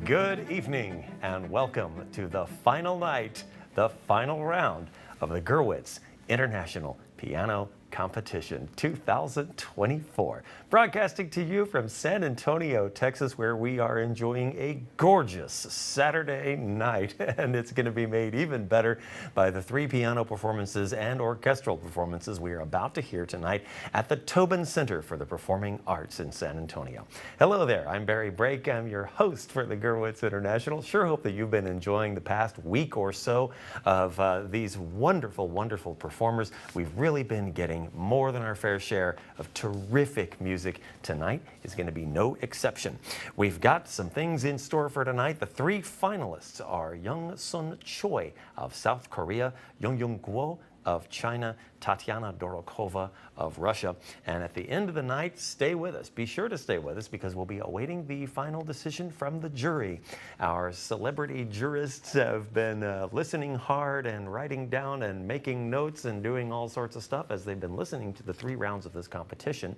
Good evening and welcome to the final night, the final round of the Gurwitz International Piano Competition 2024. Broadcasting to you from San Antonio, Texas, where we are enjoying a gorgeous Saturday night, and it's going to be made even better by the three piano performances and orchestral performances we are about to hear tonight at the Tobin Center for the Performing Arts in San Antonio. Hello there, I'm Barry Brake. I'm your host for the Gurwitz International. Sure hope that you've been enjoying the past week or so of these wonderful, wonderful performers. We've really been getting more than our fair share of terrific music. Tonight is going to be no exception. We've got some things in store for tonight. The three finalists are Young Sun Choi of South Korea, Yong Guo of China, Tatiana Dorokova of Russia. And at the end of the night, stay with us. Be sure to stay with us because we'll be awaiting the final decision from the jury. Our celebrity jurists have been listening hard and writing down and making notes and doing all sorts of stuff as they've been listening to the three rounds of this competition.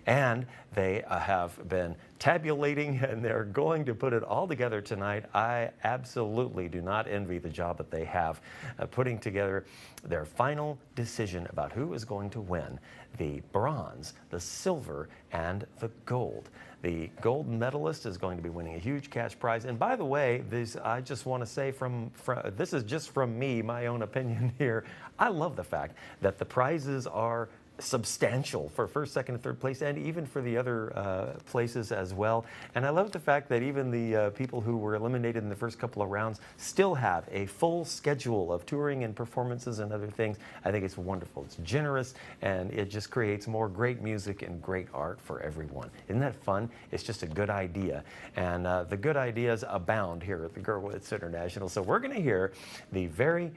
And they have been tabulating, and they're going to put it all together tonight. I absolutely do not envy the job that they have putting together their final decision about who is going to win the bronze, the silver, and the gold. The gold medalist is going to be winning a huge cash prize. And by the way, I just want to say this is just from me, my own opinion here. I love the fact that the prizes are substantial for first, second, and third place, and even for the other places as well. And I love the fact that even the people who were eliminated in the first couple of rounds still have a full schedule of touring and performances and other things. I think it's wonderful. It's generous, and it just creates more great music and great art for everyone. Isn't that fun? It's just a good idea. And the good ideas abound here at the Gurwitz International. So we're going to hear the very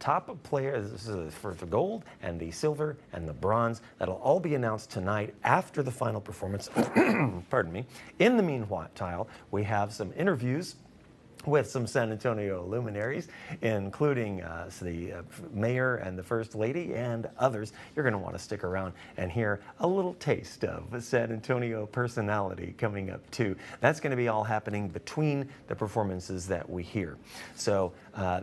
top players for the gold and the silver and the bronze. That'll all be announced tonight after the final performance. Pardon me. In the meanwhile, we have some interviews with some San Antonio luminaries, including the mayor and the first lady and others. You're going to want to stick around and hear a little taste of San Antonio personality coming up too. That's going to be all happening between the performances that we hear. So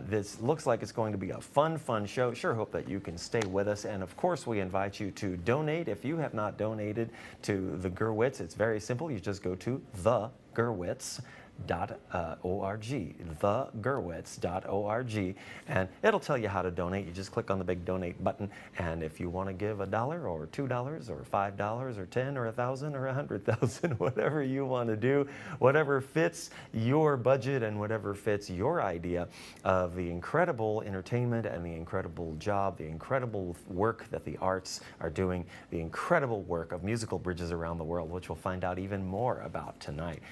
this looks like it's going to be a fun show. Sure hope that you can stay with us. And of course, we invite you to donate. If you have not donated to the Gurwitz, it's very simple. You just go to thegurwitz.org, and it'll tell you how to donate. You just click on the big donate button, and if you want to give $1 or $2 or $5 or 10 or 1,000 or 100,000, whatever you want to do, whatever fits your budget and whatever fits your idea of the incredible entertainment and the incredible job, the incredible work that the arts are doing, the incredible work of musical bridges around the world, which we'll find out even more about tonight.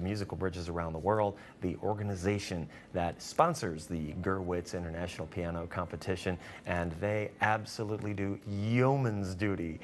Musical Bridges Around the World, the organization that sponsors the Gurwitz International Piano Competition, and they absolutely do yeoman's duty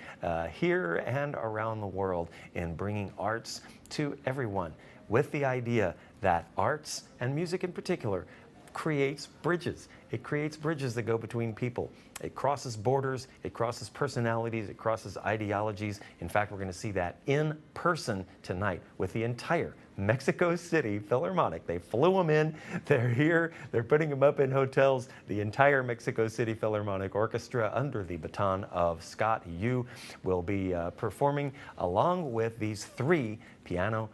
here and around the world in bringing arts to everyone, with the idea that arts, and music in particular, creates bridges. It creates bridges that go between people. It crosses borders, it crosses personalities, it crosses ideologies. In fact, we're going to see that in person tonight with the entire Mexico City Philharmonic. They flew them in, they're here, they're putting them up in hotels. The entire Mexico City Philharmonic Orchestra under the baton of Scott Yoo will be performing along with these three piano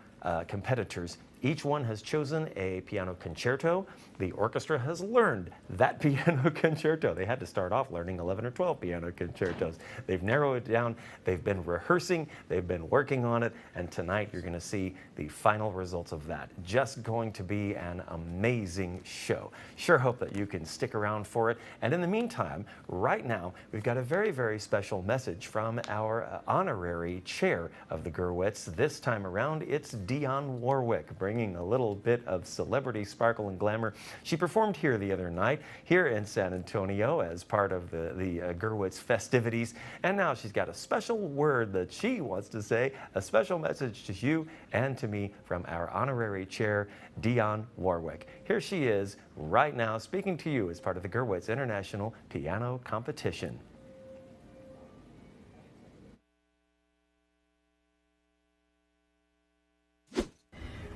competitors. Each one has chosen a piano concerto. The orchestra has learned that piano concerto. They had to start off learning 11 or 12 piano concertos. They've narrowed it down. They've been rehearsing. They've been working on it. And tonight you're going to see the final results of that. Just going to be an amazing show. Sure hope that you can stick around for it. And in the meantime, right now, we've got a very, very special message from our honorary chair of the Gurwitz. This time around, it's Dionne Warwick, bringing a little bit of celebrity sparkle and glamour. She performed here the other night, here in San Antonio, as part of the Gurwitz festivities. And now she's got a special word that she wants to say, a special message to you and to me from our honorary chair, Dionne Warwick. Here she is right now speaking to you as part of the Gurwitz International Piano Competition.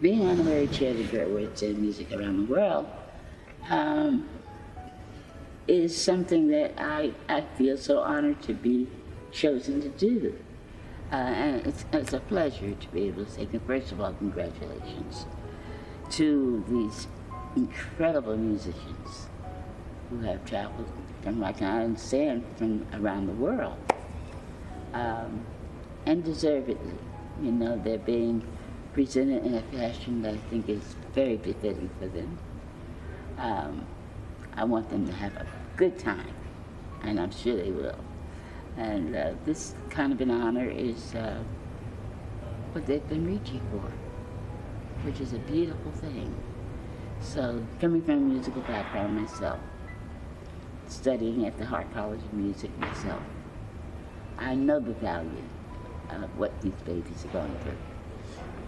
being honorary chair of the Gurwitz in music around the world is something that I feel so honored to be chosen to do. And it's a pleasure to be able to say, first of all, congratulations to these incredible musicians who have traveled from, like I understand, from around the world. And deservedly, you know, they're being presented in a fashion that I think is very befitting for them. I want them to have a good time, and I'm sure they will. And this kind of an honor is what they've been reaching for, which is a beautiful thing. So, coming from a musical background myself, studying at the Hart College of Music myself, I know the value of what these babies are going through.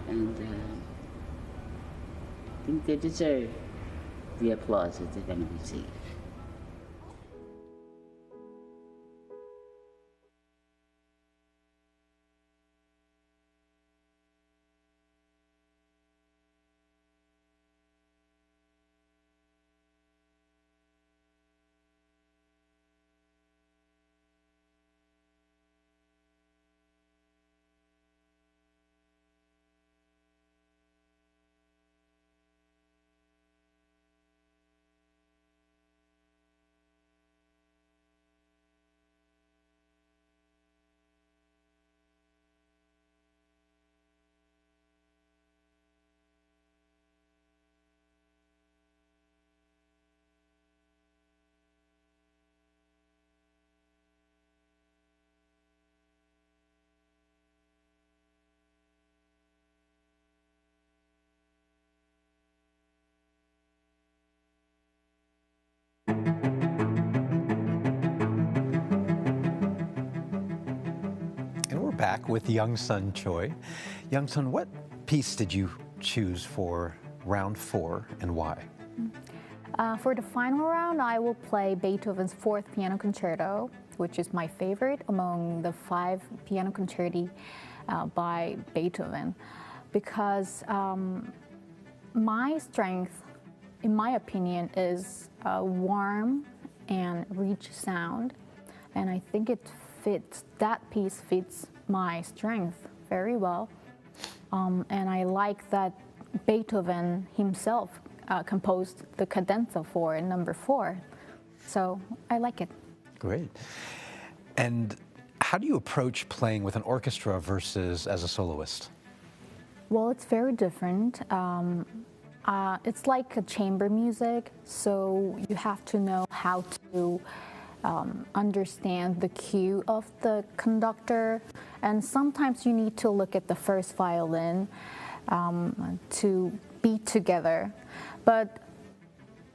And I think they deserve the applause that they're going to receive. Back with Young Sun Choi. Young Sun, what piece did you choose for round 4 and why? For the final round, I will play Beethoven's 4th Piano Concerto, which is my favorite among the 5 piano concerti by Beethoven, because my strength, in my opinion, is a warm and rich sound, and I think that piece fits my strength very well, and I like that Beethoven himself composed the cadenza for number 4, so I like it. Great. And how do you approach playing with an orchestra versus as a soloist? Well, it's very different. It's like a chamber music, so you have to know how to understand the cue of the conductor, and sometimes you need to look at the first violin to be together. But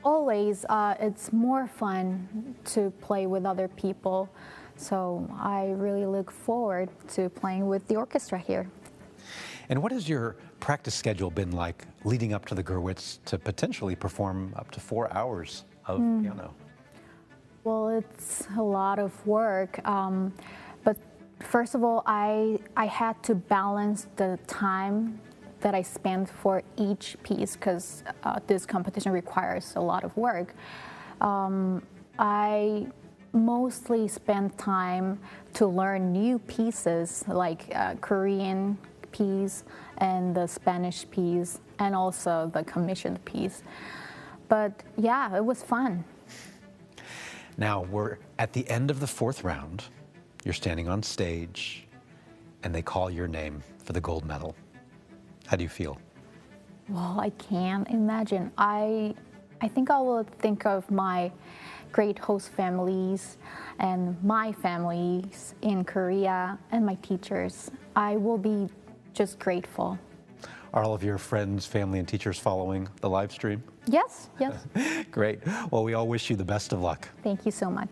always it's more fun to play with other people, so I really look forward to playing with the orchestra here. And what has your practice schedule been like leading up to the Gurwitz to potentially perform up to 4 hours of piano? Well, it's a lot of work, but first of all, I had to balance the time that I spent for each piece, because this competition requires a lot of work. I mostly spent time to learn new pieces, like Korean piece and the Spanish piece, and also the commissioned piece. But yeah, it was fun. Now, we're at the end of the 4th round. You're standing on stage, and they call your name for the gold medal. How do you feel? Well, I can't imagine. I think I will think of my great host families and my families in Korea and my teachers. I will be just grateful. Are all of your friends, family, and teachers following the live stream? Yes, yes. Great. Well, we all wish you the best of luck. Thank you so much.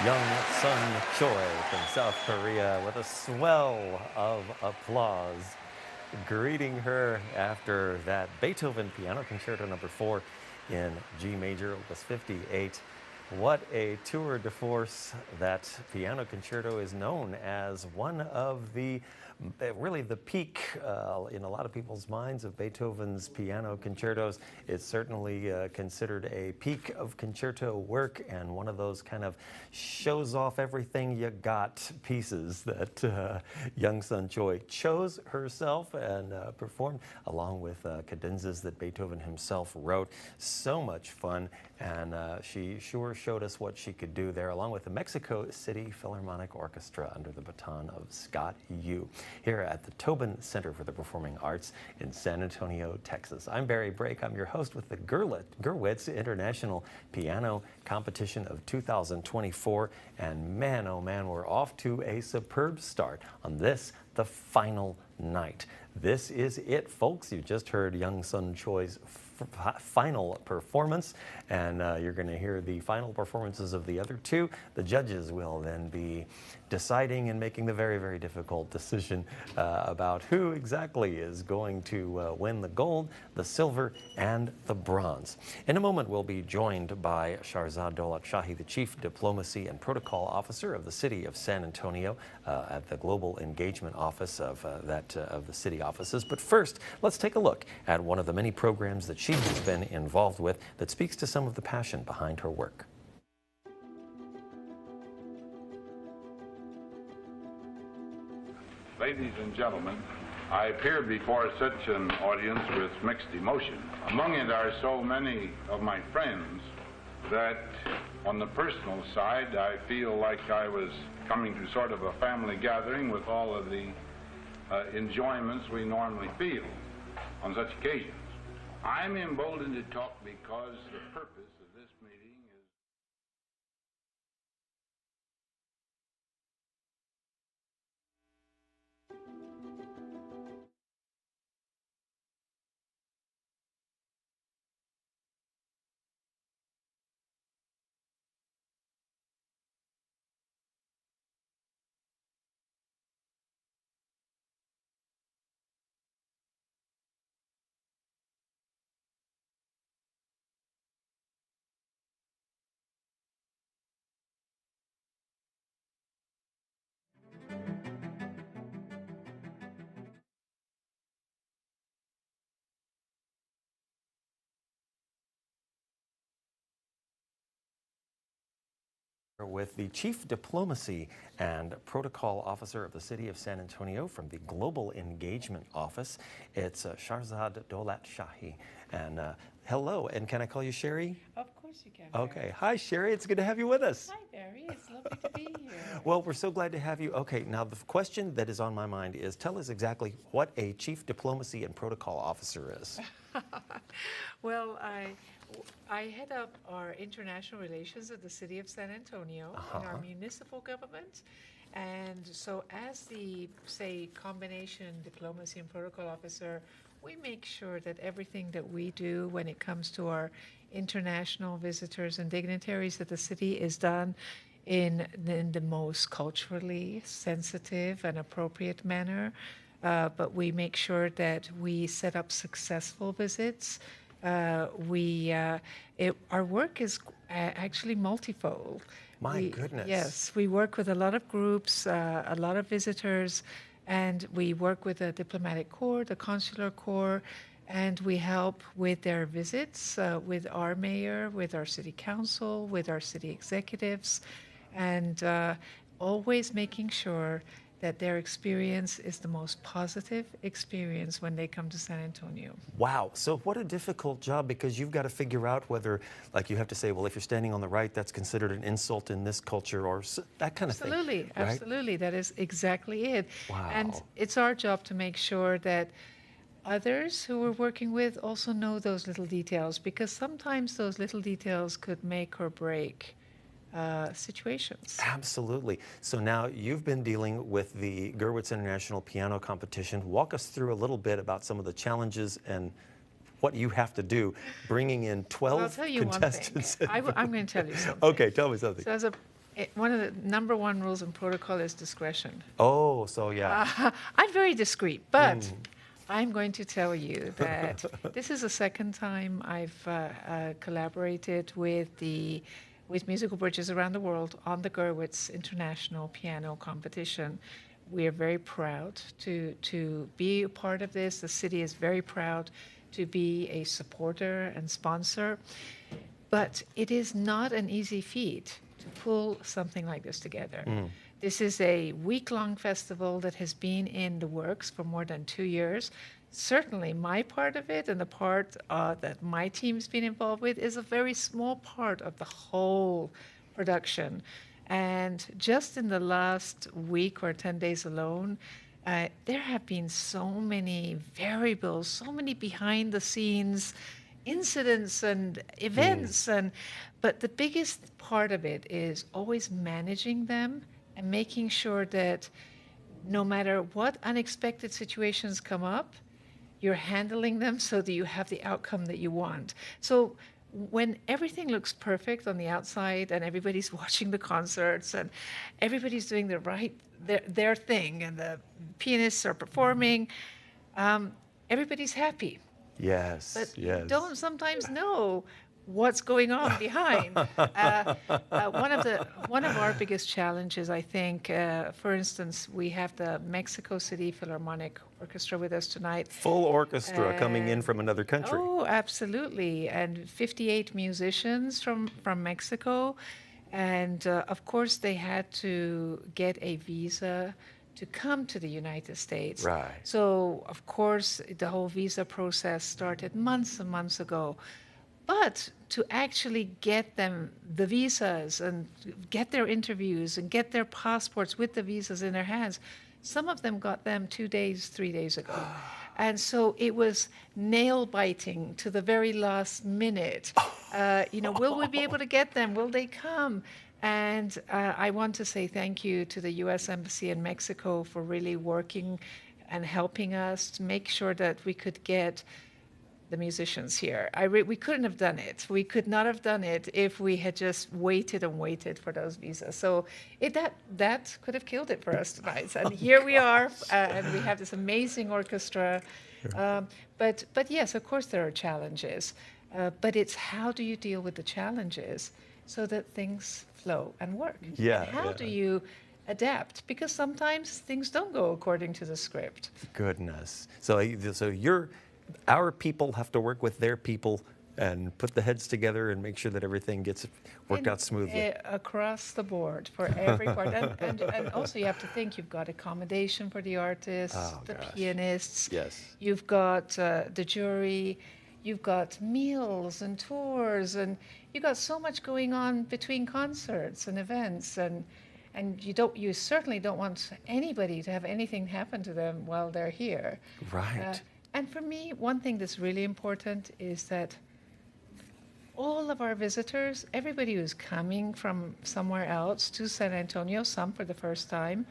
Young Sun Choi from South Korea with a swell of applause greeting her after that Beethoven Piano Concerto Number 4 in G major, Opus 58. What a tour de force. That piano concerto is known as one of the really the peak in a lot of people's minds of Beethoven's piano concertos. It's certainly considered a peak of concerto work and one of those kind of shows off everything you got pieces that Young Sun Choi chose herself and performed along with cadenzas that Beethoven himself wrote. So much fun, and she sure showed us what she could do there, along with the Mexico City Philharmonic Orchestra under the baton of Scott Yoo, here at the Tobin Center for the Performing Arts in San Antonio, Texas. I'm Barry Brake. I'm your host with the Gurwitz International Piano Competition of 2024. And man, oh man, we're off to a superb start on this, the final night. This is it, folks. You just heard Young Sun Choi's final performance, and you're going to hear the final performances of the other two. The judges will then be deciding and making the very, very difficult decision about who exactly is going to win the gold, the silver, and the bronze. In a moment, we'll be joined by Shahrzad Daulat-Shahi, the Chief Diplomacy and Protocol Officer of the City of San Antonio at the Global Engagement Office of the city offices. But first, let's take a look at one of the many programs that she has been involved with that speaks to some of the passion behind her work. Ladies and gentlemen, I appear before such an audience with mixed emotion. Among it are so many of my friends that on the personal side, I feel like I was coming to sort of a family gathering with all of the enjoyments we normally feel on such occasions. I'm emboldened to talk because the purpose of this meeting is with the Chief Diplomacy and Protocol Officer of the City of San Antonio from the Global Engagement Office. It's Shahrzad Daulat-Shahi. And hello, and can I call you Sherry? Of course you can. Okay. Barry. Hi, Sherry. It's good to have you with us. Hi, Barry. It's lovely to be here. Well, we're so glad to have you. Okay, now the question that is on my mind is, tell us exactly what a Chief Diplomacy and Protocol Officer is. Well, I head up our international relations at the City of San Antonio in our municipal government. And so as the, say, combination diplomacy and protocol officer, we make sure that everything that we do when it comes to our international visitors and dignitaries at the city is done in the most culturally sensitive and appropriate manner. But we make sure that we set up successful visits. Our work is actually multifold. My goodness. Yes, we work with a lot of groups, a lot of visitors, and we work with the diplomatic corps, the consular corps, and we help with their visits with our mayor, with our city council, with our city executives, and always making sure that their experience is the most positive experience when they come to San Antonio. Wow, so what a difficult job, because you've got to figure out whether, like you have to say, well, if you're standing on the right, that's considered an insult in this culture, or that kind of thing. Absolutely, right? absolutely, that is exactly it. Wow. And it's our job to make sure that others who we're working with also know those little details, because sometimes those little details could make or break situations. Absolutely. So now you've been dealing with the Gurwitz International Piano Competition. Walk us through a little bit about some of the challenges and what you have to do, bringing in 12 Well, I'll tell you contestants. one thing. I'm going to tell you something. Okay, tell me something. So as a one of the number one rules in protocol is discretion. Oh, so yeah. I'm very discreet, but I'm going to tell you that this is the second time I've collaborated with musical bridges around the world on the Gurwitz International Piano Competition. We are very proud to be a part of this. The city is very proud to be a supporter and sponsor. But it is not an easy feat to pull something like this together. This is a week-long festival that has been in the works for more than 2 years. Certainly my part of it and the part that my team's been involved with is a very small part of the whole production. And just in the last week or 10 days alone, there have been so many variables, so many behind-the-scenes incidents and events, but the biggest part of it is always managing them and making sure that no matter what unexpected situations come up, you're handling them so that you have the outcome that you want. So when everything looks perfect on the outside and everybody's watching the concerts and everybody's doing their thing and the pianists are performing, everybody's happy. Yes, But yes. you don't sometimes know what's going on behind. One of our biggest challenges, I think, for instance, we have the Mexico City Philharmonic Orchestra with us tonight. Full orchestra coming in from another country. Oh, absolutely. And 58 musicians from Mexico. And of course, they had to get a visa to come to the United States. Right. So, of course, the whole visa process started months and months ago. But to actually get them the visas and get their interviews and get their passports with the visas in their hands, some of them got them 2 days, 3 days ago. And so it was nail biting to the very last minute. Will we be able to get them? Will they come? And I want to say thank you to the U.S. Embassy in Mexico for really working and helping us to make sure that we could get the musicians here. We couldn't have done it. We could not have done it if we had just waited and waited for those visas. So that could have killed it for us tonight. And here we are, and we have this amazing orchestra. But yes, of course there are challenges. But it's how do you deal with the challenges so that things flow and work? Yeah. And how do you adapt? Because sometimes things don't go according to the script. Goodness. So our people have to work with their people and put the heads together and make sure that everything gets worked out smoothly. Across the board for every part. And also you have to think you've got accommodation for the artists, the pianists. Yes. You've got the jury. You've got meals and tours, and you've got so much going on between concerts and events, and you certainly don't want anybody to have anything happen to them while they're here. Right. And for me, one thing that's really important is that all of our visitors, everybody who's coming from somewhere else to San Antonio, some for the first time,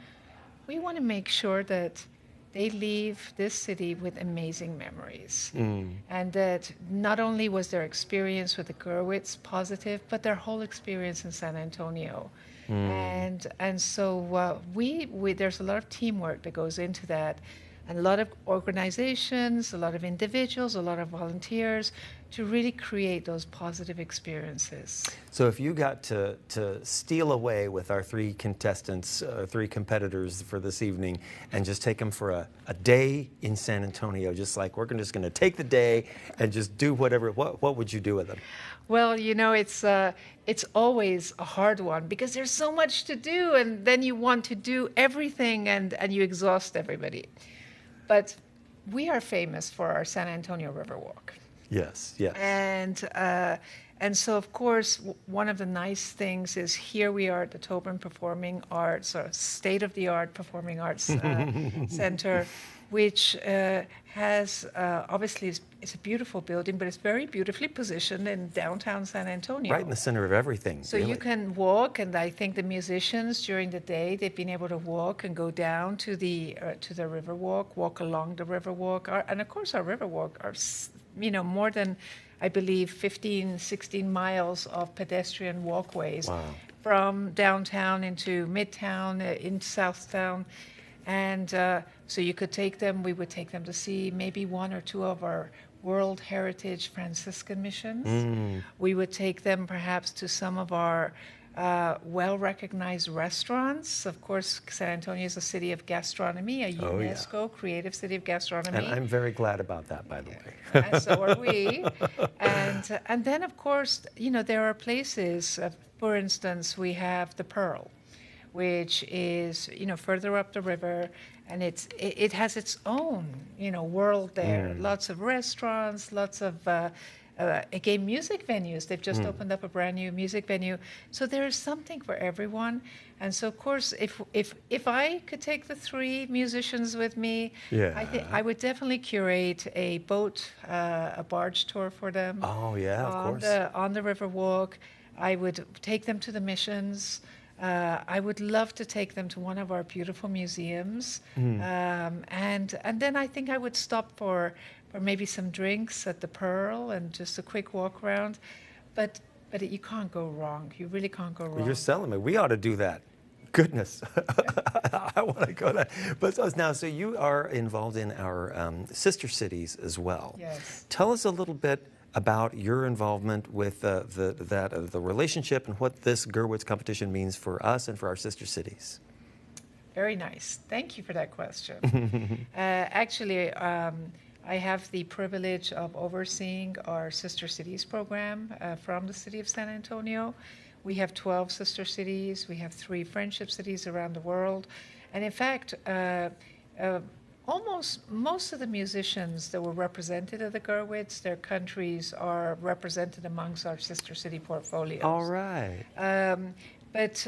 we want to make sure that they leave this city with amazing memories. And that not only was their experience with the Gurwitz positive, but their whole experience in San Antonio. And so there's a lot of teamwork that goes into that, and a lot of organizations, a lot of individuals, a lot of volunteers to really create those positive experiences. So if you got to steal away with our three contestants, three competitors for this evening, and just take them for a day in San Antonio, just like we're just going to take the day and just do whatever, what would you do with them? Well, it's always a hard one because there's so much to do, and then you want to do everything and you exhaust everybody. But we are famous for our San Antonio Riverwalk. Yes, yes. And so, of course, one of the nice things is here we are at the Tobin Performing Arts, or state-of-the-art Performing Arts Center, which has, obviously, it's a beautiful building, but it's very beautifully positioned in downtown San Antonio. Right in the center of everything. So really. you can walk, and I think the musicians during the day, they've been able to walk and go down to the Riverwalk, walk along the Riverwalk. And of course, our Riverwalk are, more than, I believe, 15, 16 miles of pedestrian walkways. Wow. from downtown into Midtown, into Southtown. And so you could take them, we would take them to see maybe one or two of our World Heritage Franciscan missions. We would take them perhaps to some of our well-recognized restaurants. Of course, San Antonio is a city of gastronomy, a UNESCO creative city of gastronomy. And I'm very glad about that, by the way. And so are we. And then, of course, you know, there are places, for instance, we have the Pearl, which is, you know, further up the river, and it has its own, you know, world there. Lots of restaurants, lots of again, music venues. They've just opened up a brand new music venue. So there is something for everyone. And so, of course, if I could take the 3 musicians with me, I think I would definitely curate a boat, a barge tour for them. Oh, yeah, of course. On the river walk. I would take them to the missions. I would love to take them to one of our beautiful museums. And then I think I would stop for maybe some drinks at the Pearl and just a quick walk around. But you can't go wrong. You really can't go wrong. You're selling me. We ought to do that. Goodness. I want to go there. But so you are involved in our sister cities as well. Yes. Tell us a little bit about your involvement with the relationship and what this Gurwitz competition means for us and for our sister cities. Very nice. Thank you for that question. Actually, I have the privilege of overseeing our Sister Cities program from the city of San Antonio. We have 12 sister cities. We have 3 friendship cities around the world. And in fact, almost most of the musicians that were represented at the Gurwitz, their countries are represented amongst our sister city portfolios. All right. But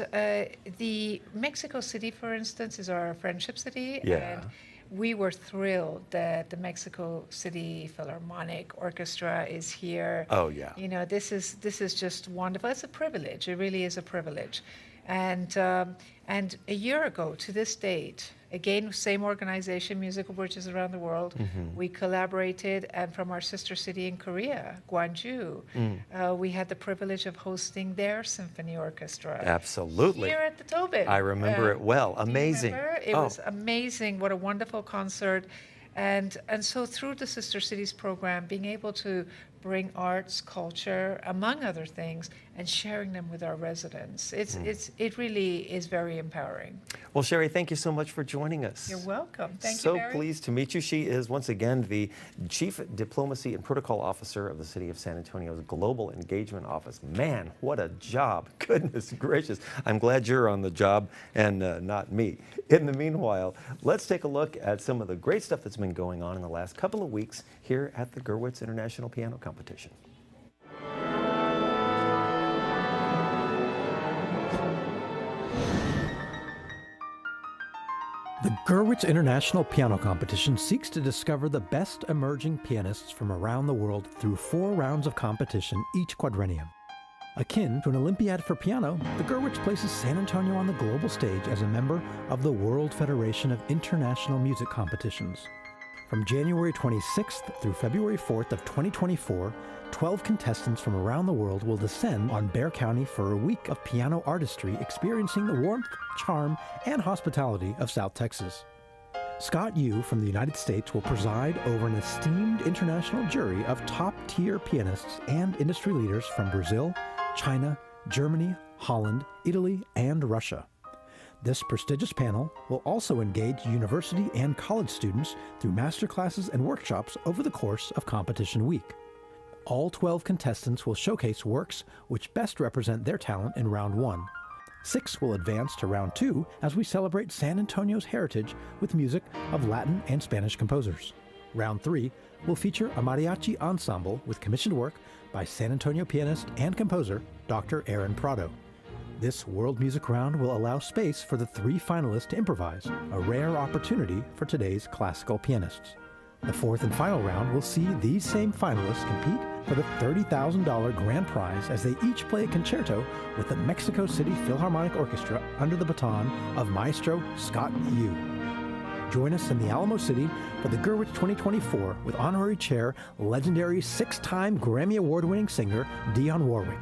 the Mexico City, for instance, is our friendship city. Yeah. And we were thrilled that the Mexico City Philharmonic Orchestra is here. Oh, yeah. You know, this is just wonderful. It's a privilege. It really is a privilege. And a year ago to this date, again, same organization, Musical Bridges Around the World, we collaborated, and from our sister city in Korea, Gwangju, we had the privilege of hosting their symphony orchestra. Absolutely. Here at the Tobin. I remember it well. Amazing. Do you remember? It was amazing. What a wonderful concert. And so through the Sister Cities program, being able to bring arts, culture, among other things, and sharing them with our residents, it really is very empowering. Well, Sherry, thank you so much for joining us. You're welcome. Thank you, So Barry. pleased to meet you. She is, once again, the Chief Diplomacy and Protocol Officer of the City of San Antonio's Global Engagement Office. Man, what a job. Goodness gracious. I'm glad you're on the job and not me. In the meanwhile, let's take a look at some of the great stuff that's been going on in the last couple of weeks here at the Gurwitz International Piano Competition. The Gurwitz International Piano Competition seeks to discover the best emerging pianists from around the world through 4 rounds of competition each quadrennium. Akin to an Olympiad for piano, the Gurwitz places San Antonio on the global stage as a member of the World Federation of International Music Competitions. From January 26th through February 4th of 2024, 12 contestants from around the world will descend on Bexar County for a week of piano artistry, experiencing the warmth, charm, and hospitality of South Texas. Scott Yoo from the United States will preside over an esteemed international jury of top-tier pianists and industry leaders from Brazil, China, Germany, Holland, Italy, and Russia. This prestigious panel will also engage university and college students through masterclasses and workshops over the course of competition week. All 12 contestants will showcase works which best represent their talent in round 1. 6 will advance to round 2 as we celebrate San Antonio's heritage with music of Latin and Spanish composers. Round 3 will feature a mariachi ensemble with commissioned work by San Antonio pianist and composer Dr. Aaron Prado. This world music round will allow space for the 3 finalists to improvise, a rare opportunity for today's classical pianists. The 4th and final round will see these same finalists compete for the $30,000 grand prize as they each play a concerto with the Mexico City Philharmonic Orchestra under the baton of Maestro Scott Yoo. Join us in the Alamo City for the Gurwitz 2024 with honorary chair, legendary 6-time Grammy Award-winning singer Dionne Warwick.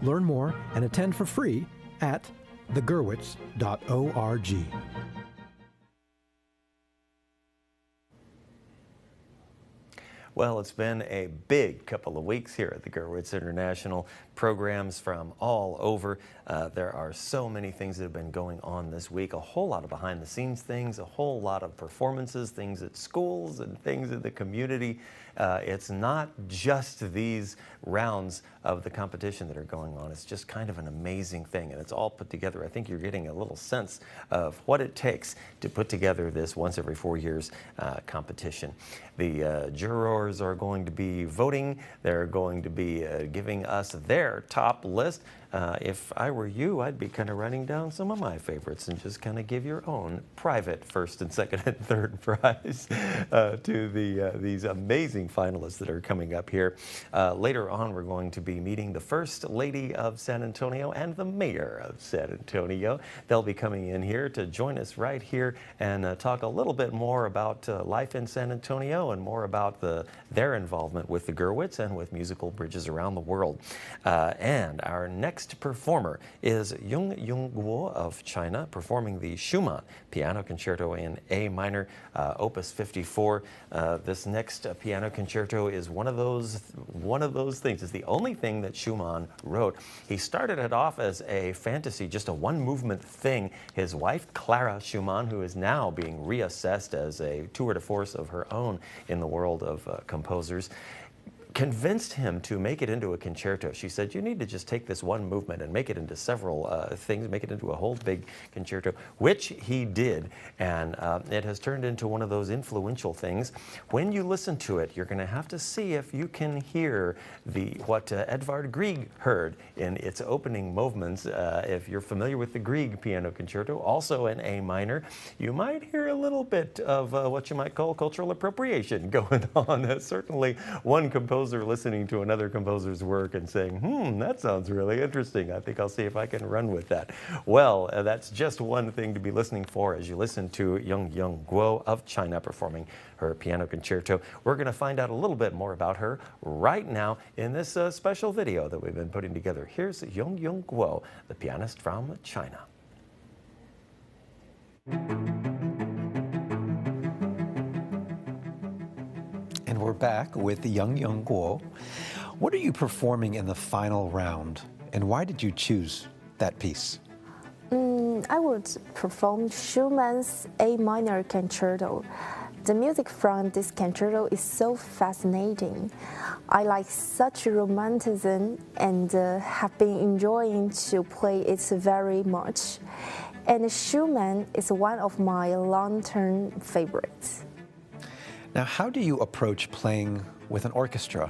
Learn more and attend for free at thegurwitz.org. Well, it's been a big couple of weeks here at the Gurwitz International. Programs from all over. There are so many things that have been going on this week. A whole lot of behind-the-scenes things, a whole lot of performances, things at schools and things in the community. It's not just these rounds of the competition that are going on. It's just kind of an amazing thing, and it's all put together. I think you're getting a little sense of what it takes to put together this once every 4 years competition. The jurors are going to be voting. They're going to be giving us their top list. If I were you, I'd be kind of writing down some of my favorites and just kind of give your own private first and second and third prize to these amazing finalists that are coming up here. Later on, we're going to be meeting the First Lady of San Antonio and the Mayor of San Antonio. They'll be coming in here to join us right here and talk a little bit more about life in San Antonio and more about their involvement with the Gurwitz and with musical bridges around the world. And our next performer is Yung Guo of China, performing the Schumann Piano Concerto in A minor, Opus 54. This next piano concerto is one of those things. It's the only thing that Schumann wrote. He started it off as a fantasy, just a one-movement thing. His wife, Clara Schumann, who is now being reassessed as a tour de force of her own in the world of composers, convinced him to make it into a concerto. She said, you need to just take this one movement and make it into several things, make it into a whole big concerto, which he did. And it has turned into one of those influential things. When you listen to it, you're going to have to see if you can hear what Edvard Grieg heard in its opening movements. If you're familiar with the Grieg Piano Concerto, also in A minor, you might hear a little bit of what you might call cultural appropriation going on. Certainly one composer listening to another composer's work and saying, that sounds really interesting. I think I'll see if I can run with that. Well, that's just one thing to be listening for as you listen to Yung Guo of China performing her piano concerto. We're going to find out a little bit more about her right now in this special video that we've been putting together. Here's Yung Guo, the pianist from China. And we're back with Yung Guo. What are you performing in the final round, and why did you choose that piece? I would perform Schumann's A minor concerto. The music from this concerto is so fascinating. I like such romanticism and have been enjoying to play it very much. And Schumann is one of my long-term favorites. Now, how do you approach playing with an orchestra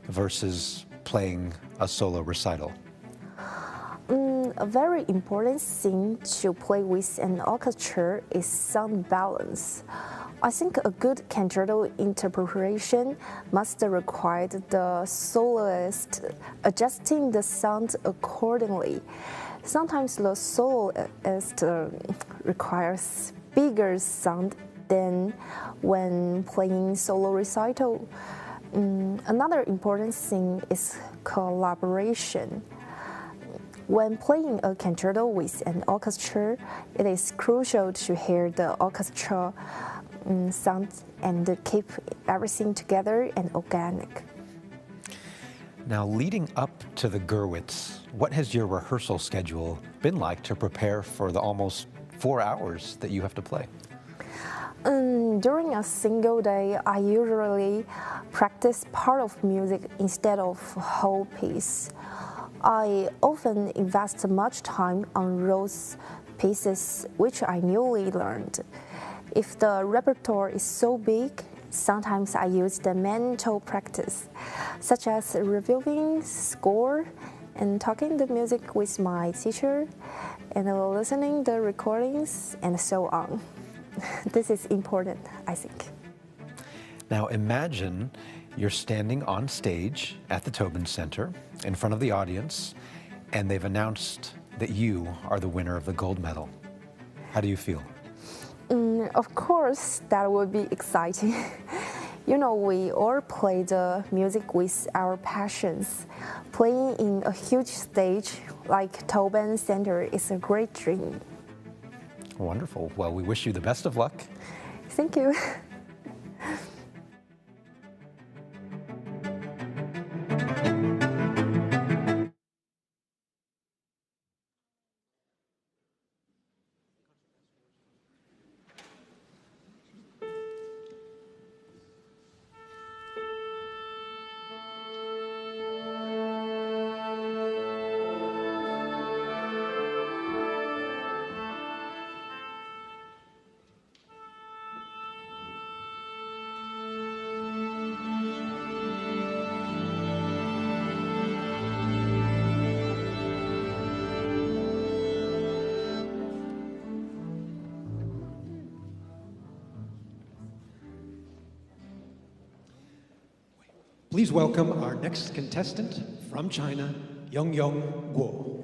versus playing a solo recital? A very important thing to play with an orchestra is sound balance. I think a good concerto interpretation must require the soloist adjusting the sound accordingly. Sometimes the soloist requires bigger sound than when playing solo recital. Another important thing is collaboration. When playing a concerto with an orchestra, it is crucial to hear the orchestra sound and keep everything together and organic. Now, leading up to the Gurwitz, what has your rehearsal schedule been like to prepare for the almost 4 hours that you have to play? During a single day, I usually practice part of music instead of whole piece. I often invest much time on those pieces which I newly learned. If the repertoire is so big, sometimes I use the mental practice, such as reviewing score and talking the music with my teacher and listening the recordings and so on. This is important, I think. Now imagine you're standing on stage at the Tobin Center in front of the audience, and they've announced that you are the winner of the gold medal. How do you feel? Of course, that would be exciting. You know, we all play the music with our passions. Playing in a huge stage like Tobin Center is a great dream. Wonderful. Well, we wish you the best of luck. Thank you. Please welcome our next contestant from China, Yongyong Guo.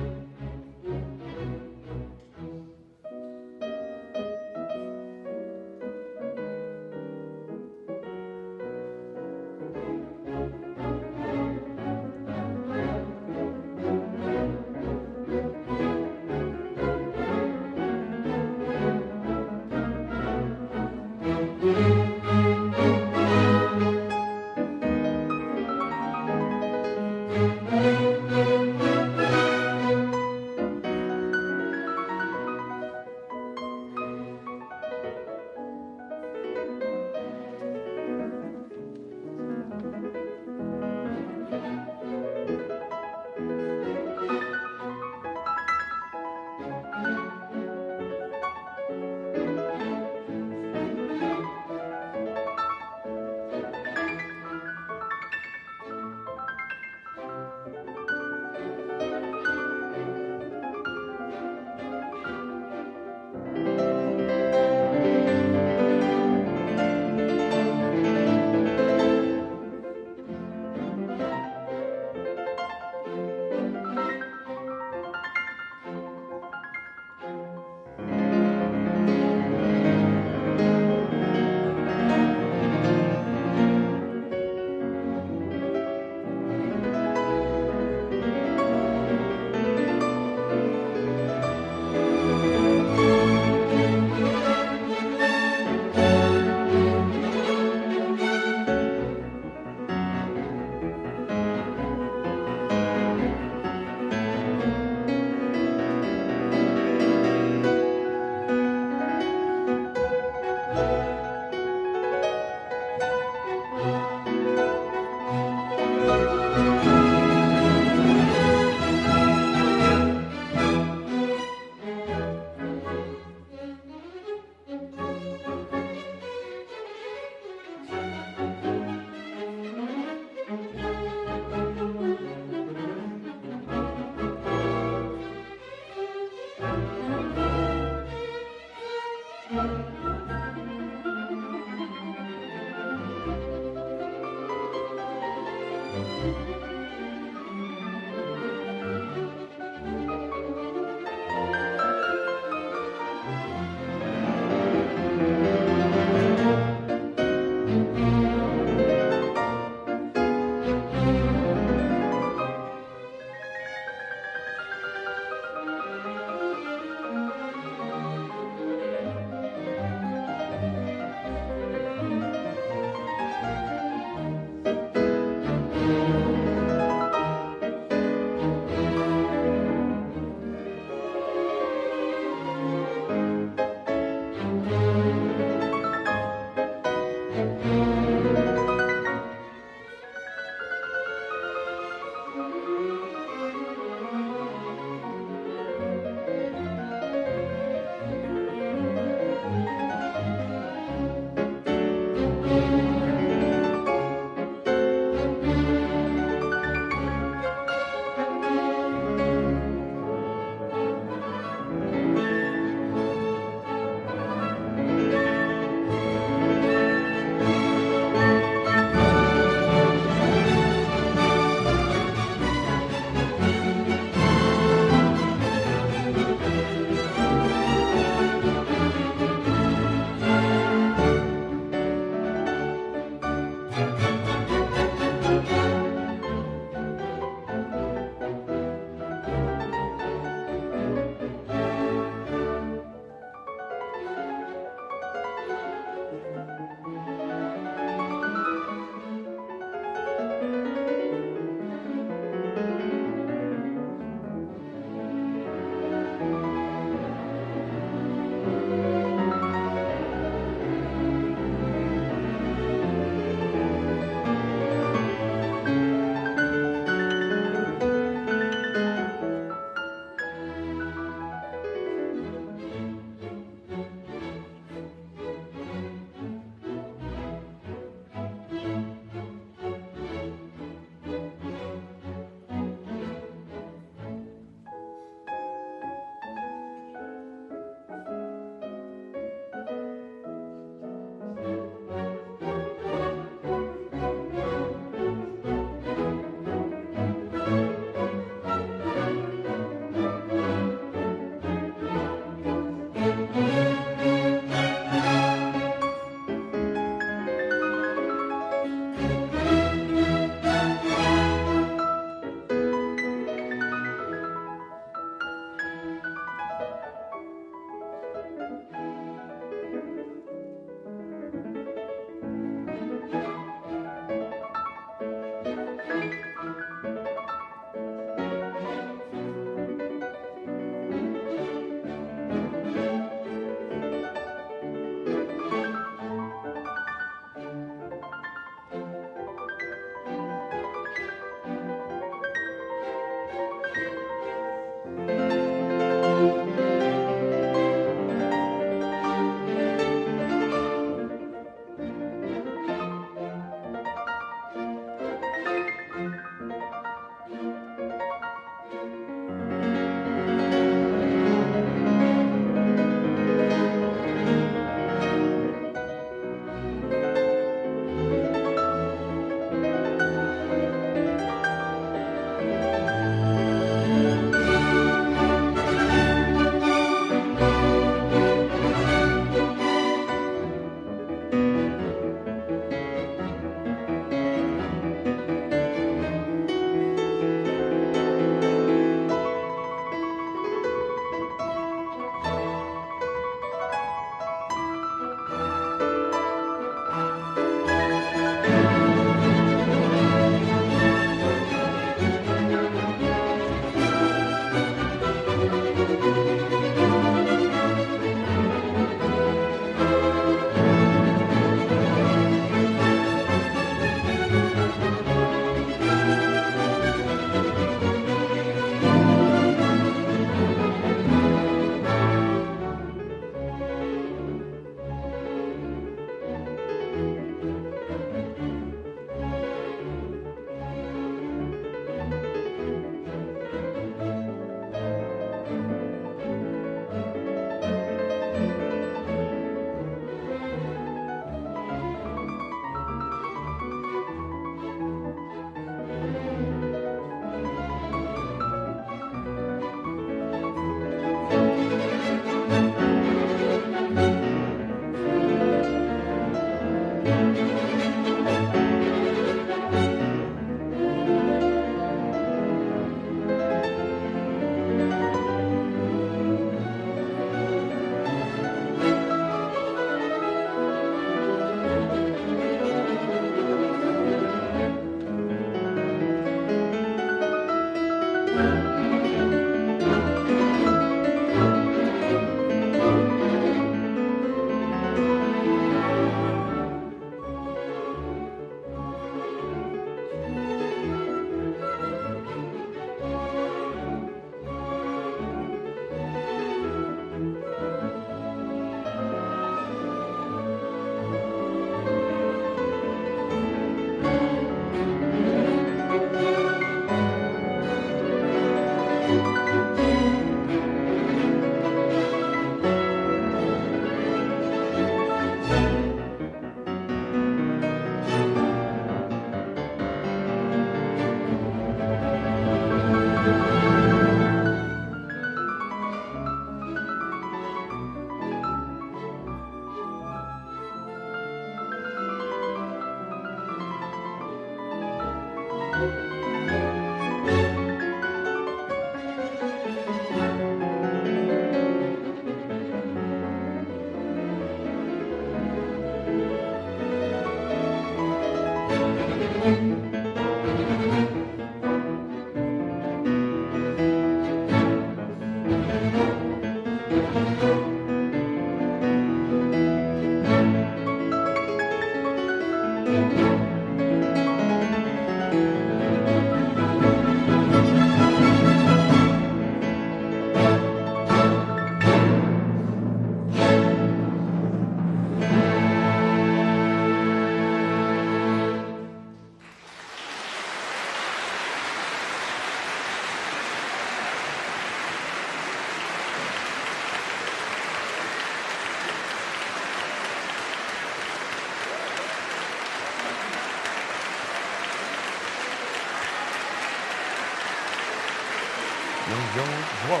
Jung Wo,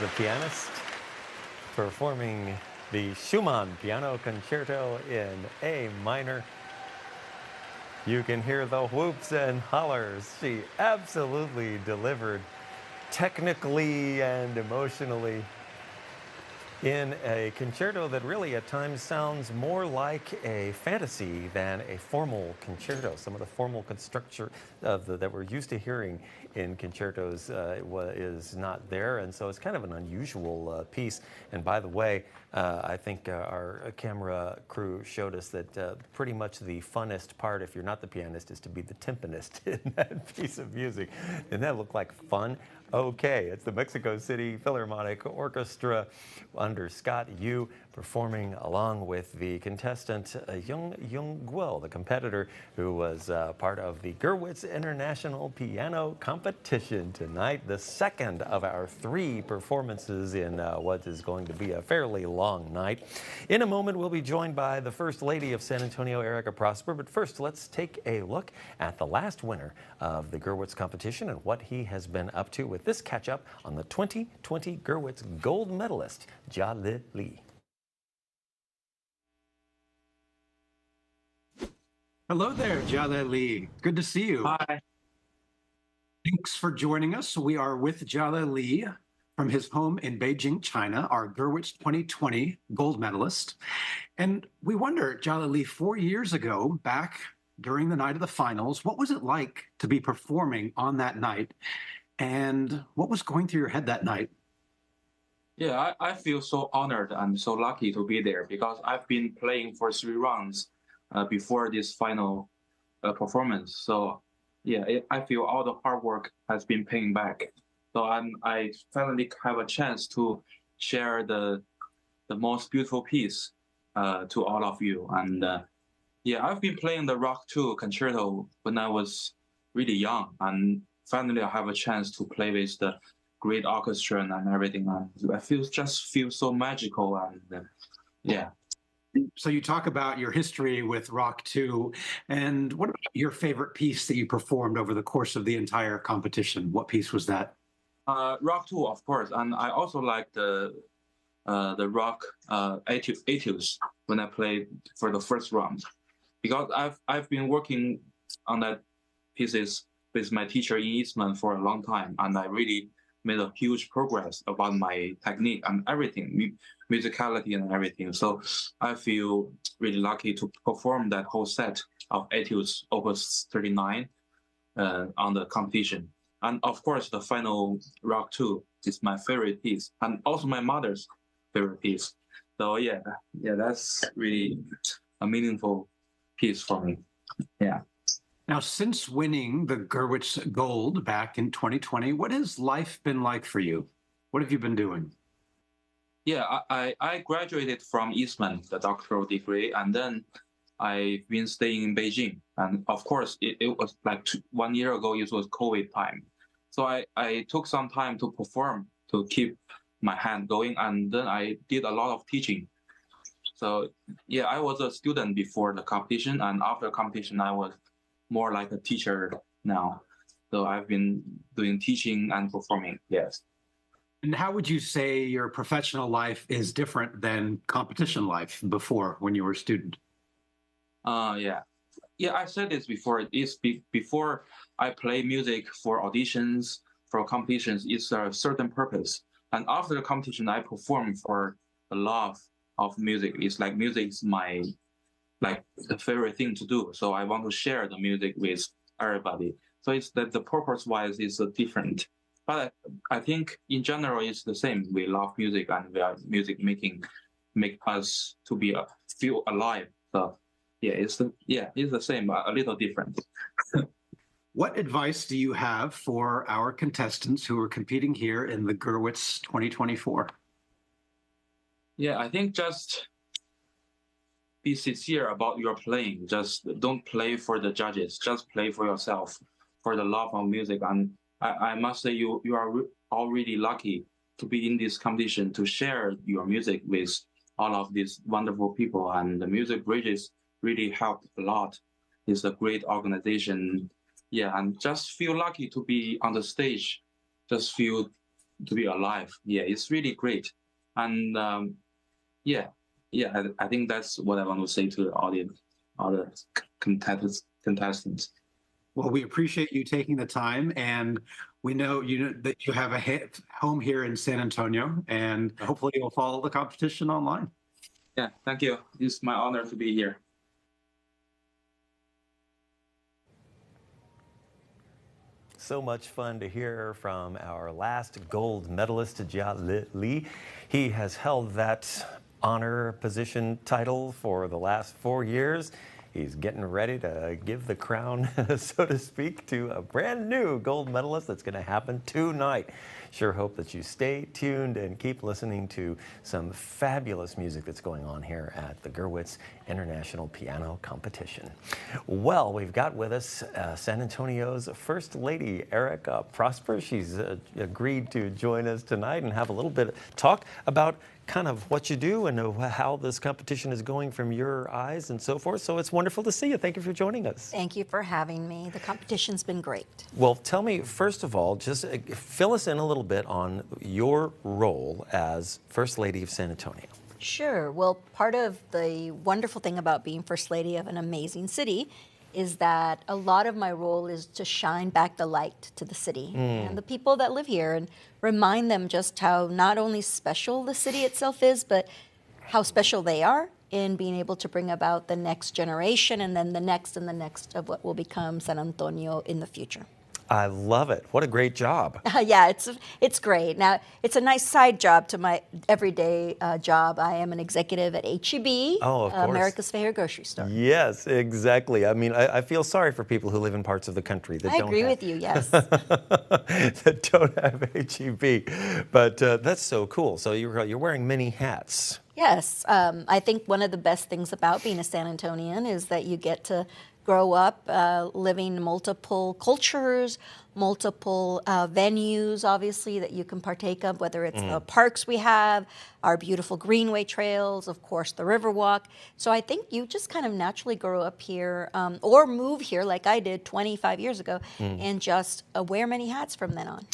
the pianist, performing the Schumann Piano Concerto in A minor. You can hear the whoops and hollers. She absolutely delivered technically and emotionally in a concerto that really at times sounds more like a fantasy than a formal concerto. Some of the formal structure that we're used to hearing in concertos is not there, and so it's kind of an unusual piece. And by the way, I think our camera crew showed us that pretty much the funnest part, if you're not the pianist, is to be the timpanist in that piece of music. Didn't that look like fun? Okay, it's the Mexico City Philharmonic Orchestra under Scott Yoo, performing along with the contestant Jung Guo, the competitor who was part of the Gurwitz International Piano Competition tonight, the second of our 3 performances in what is going to be a fairly long night. In a moment, we'll be joined by the First Lady of San Antonio, Erica Prosper, but first, let's take a look at the last winner of the Gurwitz competition and what he has been up to with this catch-up on the 2020 Gurwitz gold medalist, JLen. Hello there, JLen. Good to see you. Hi. Thanks for joining us. We are with JLen from his home in Beijing, China, our Gurwitz 2020 gold medalist. And we wonder, JLen, 4 years ago, back during the night of the finals, what was it like to be performing on that night? And what was going through your head that night? Yeah, I feel so honored and so lucky to be there because I've been playing for 3 rounds before this final performance. So yeah, I feel all the hard work has been paying back. So I finally have a chance to share the most beautiful piece to all of you. And yeah, I've been playing the Rock 2 concerto when I was really young, and finally I have a chance to play with the great orchestra and everything. And I just feel so magical, and yeah. So you talk about your history with Rock 2, and what about your favorite piece that you performed over the course of the entire competition? What piece was that? Rock 2, of course, and I also like the rock etudes when I played for the first round, because I've been working on that pieces with my teacher in Eastman for a long time, and I really made a huge progress about my technique and everything, musicality and everything. So I feel really lucky to perform that whole set of etudes, Opus 39, on the competition. And of course, the final Rock 2 is my favorite piece, and also my mother's favorite piece. So yeah, that's really a meaningful piece for me. Yeah. Now, since winning the Gurwitz Gold back in 2020, what has life been like for you? What have you been doing? Yeah, I graduated from Eastman, the doctoral degree, and then I've been staying in Beijing. And of course, it was like 1 year ago, it was COVID time. So I took some time to perform, to keep my hand going, and then I did a lot of teaching. So yeah, I was a student before the competition, and after competition, I was more like a teacher now. So I've been doing teaching and performing, yes. And how would you say your professional life is different than competition life before, when you were a student? Yeah, I said this before. It's before I play music for auditions, for competitions, it's a certain purpose. And after the competition, I perform for the love of music. It's like music is my the favorite thing to do. So I want to share the music with everybody. So it's that the purpose-wise is different. But I think in general it's the same. We love music, and we are music make us to be feel alive. So yeah, it's the same, but a little different. What advice do you have for our contestants who are competing here in the Gurwitz 2024? Yeah, I think just be sincere about your playing. Just don't play for the judges. Just play for yourself, for the love of music. And I must say, you are all really lucky to be in this competition, to share your music with all of these wonderful people. And the Music Bridges really helped a lot. It's a great organization. Yeah, and just feel lucky to be on the stage. Just feel to be alive. Yeah, it's really great. And I think that's what I want to say to the audience, all the contestants. Well, we appreciate you taking the time, and we know that you have a home here in San Antonio, and hopefully you'll follow the competition online. Yeah, thank you. It's my honor to be here. So much fun to hear from our last gold medalist, JLen. He has held that honor position title for the last 4 years. He's getting ready to give the crown, so to speak, to a brand new gold medalist that's going to happen tonight. Sure hope that you stay tuned and keep listening to some fabulous music that's going on here at the Gurwitz International Piano Competition. Well, we've got with us San Antonio's First Lady, Erica Prosper. She's agreed to join us tonight and have a little bit of talk about kind of what you do and how this competition is going from your eyes and so forth. So it's wonderful to see you. Thank you for joining us. Thank you for having me. The competition's been great. Well, tell me, first of all, just fill us in a little bit on your role as First Lady of San Antonio. Sure. Well, part of the wonderful thing about being First Lady of an amazing city is that a lot of my role is to shine back the light to the city and the people that live here and remind them just how not only special the city itself is, but how special they are in being able to bring about the next generation and then the next and the next of what will become San Antonio in the future. I love it. What a great job. Yeah, it's great. Now, it's a nice side job to my everyday job. I am an executive at H-E-B, America's favorite grocery store. Yes, exactly. I mean, I feel sorry for people who live in parts of the country that don't agree with you, yes. that don't have H-E-B. But that's so cool. So you're wearing many hats. Yes. I think one of the best things about being a San Antonian is that you get to grow up living multiple cultures, multiple venues, obviously, that you can partake of, whether it's the parks we have, our beautiful greenway trails, of course, the Riverwalk. So I think you just kind of naturally grow up here or move here like I did 25 years ago and just wear many hats from then on.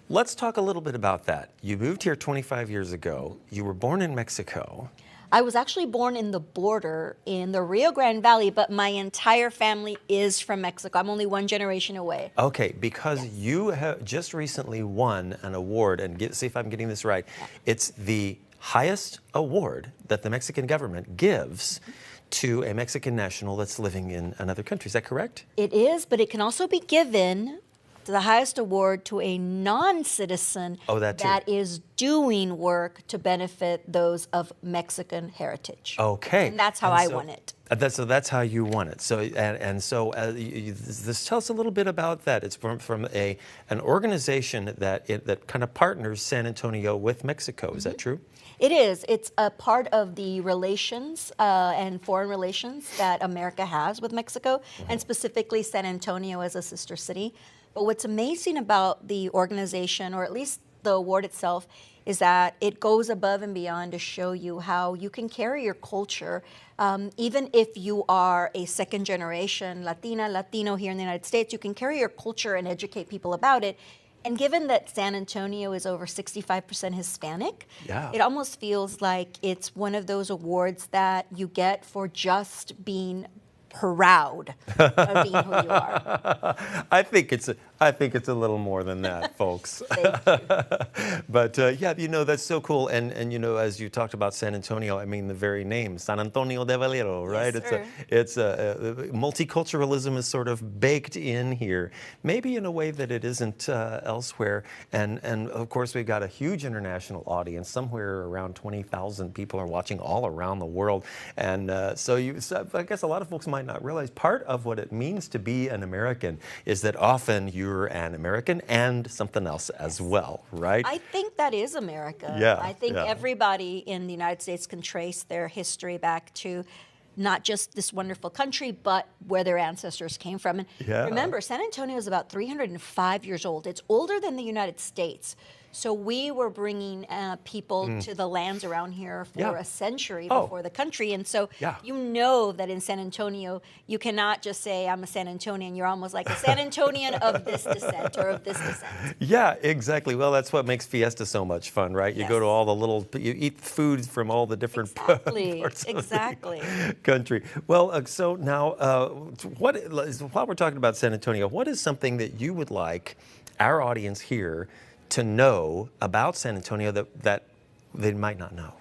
Let's talk a little bit about that. You moved here 25 years ago. You were born in Mexico. I was actually born in the border in the Rio Grande Valley, but my entire family is from Mexico. I'm only one generation away. Okay, because you have just recently won an award, and see if I'm getting this right. It's the highest award that the Mexican government gives to a Mexican national that's living in another country. Is that correct? It is, but it can also be given the highest award to a non-citizen that is doing work to benefit those of Mexican heritage. Okay. And that's how I won it. So that's how you won it. So this tell us a little bit about that. It's from an organization that kind of partners San Antonio with Mexico. Is that true? It is. It's a part of the relations and foreign relations that America has with Mexico, and specifically San Antonio as a sister city. But what's amazing about the organization, or at least the award itself, is that it goes above and beyond to show you how you can carry your culture, even if you are a second generation Latino here in the United States, you can carry your culture and educate people about it. And given that San Antonio is over 65% Hispanic, it almost feels like it's one of those awards that you get for just being proud of being who you are. I think it's a little more than that, folks. Thank you. But yeah, that's so cool. And as you talked about San Antonio, I mean the very name, San Antonio de Valero, right? Yes, it's multiculturalism is sort of baked in here, maybe in a way that it isn't elsewhere. And of course we've got a huge international audience. Somewhere around 20,000 people are watching all around the world. And so I guess a lot of folks might not realize part of what it means to be an American is that often you're an American and something else as well, right? I think that is America. Yeah, I think everybody in the United States can trace their history back to not just this wonderful country, but where their ancestors came from. And remember, San Antonio is about 305 years old. It's older than the United States. So we were bringing people to the lands around here for a century before the country. And so you know that in San Antonio, you cannot just say, I'm a San Antonian. You're almost like a San Antonian of this descent or of this descent. Yeah, exactly. Well, that's what makes Fiesta so much fun, right? You go to all the little, you eat food from all the different parts of the country. Well, so now, while we're talking about San Antonio, what is something that you would like our audience here to know about San Antonio that they might not know?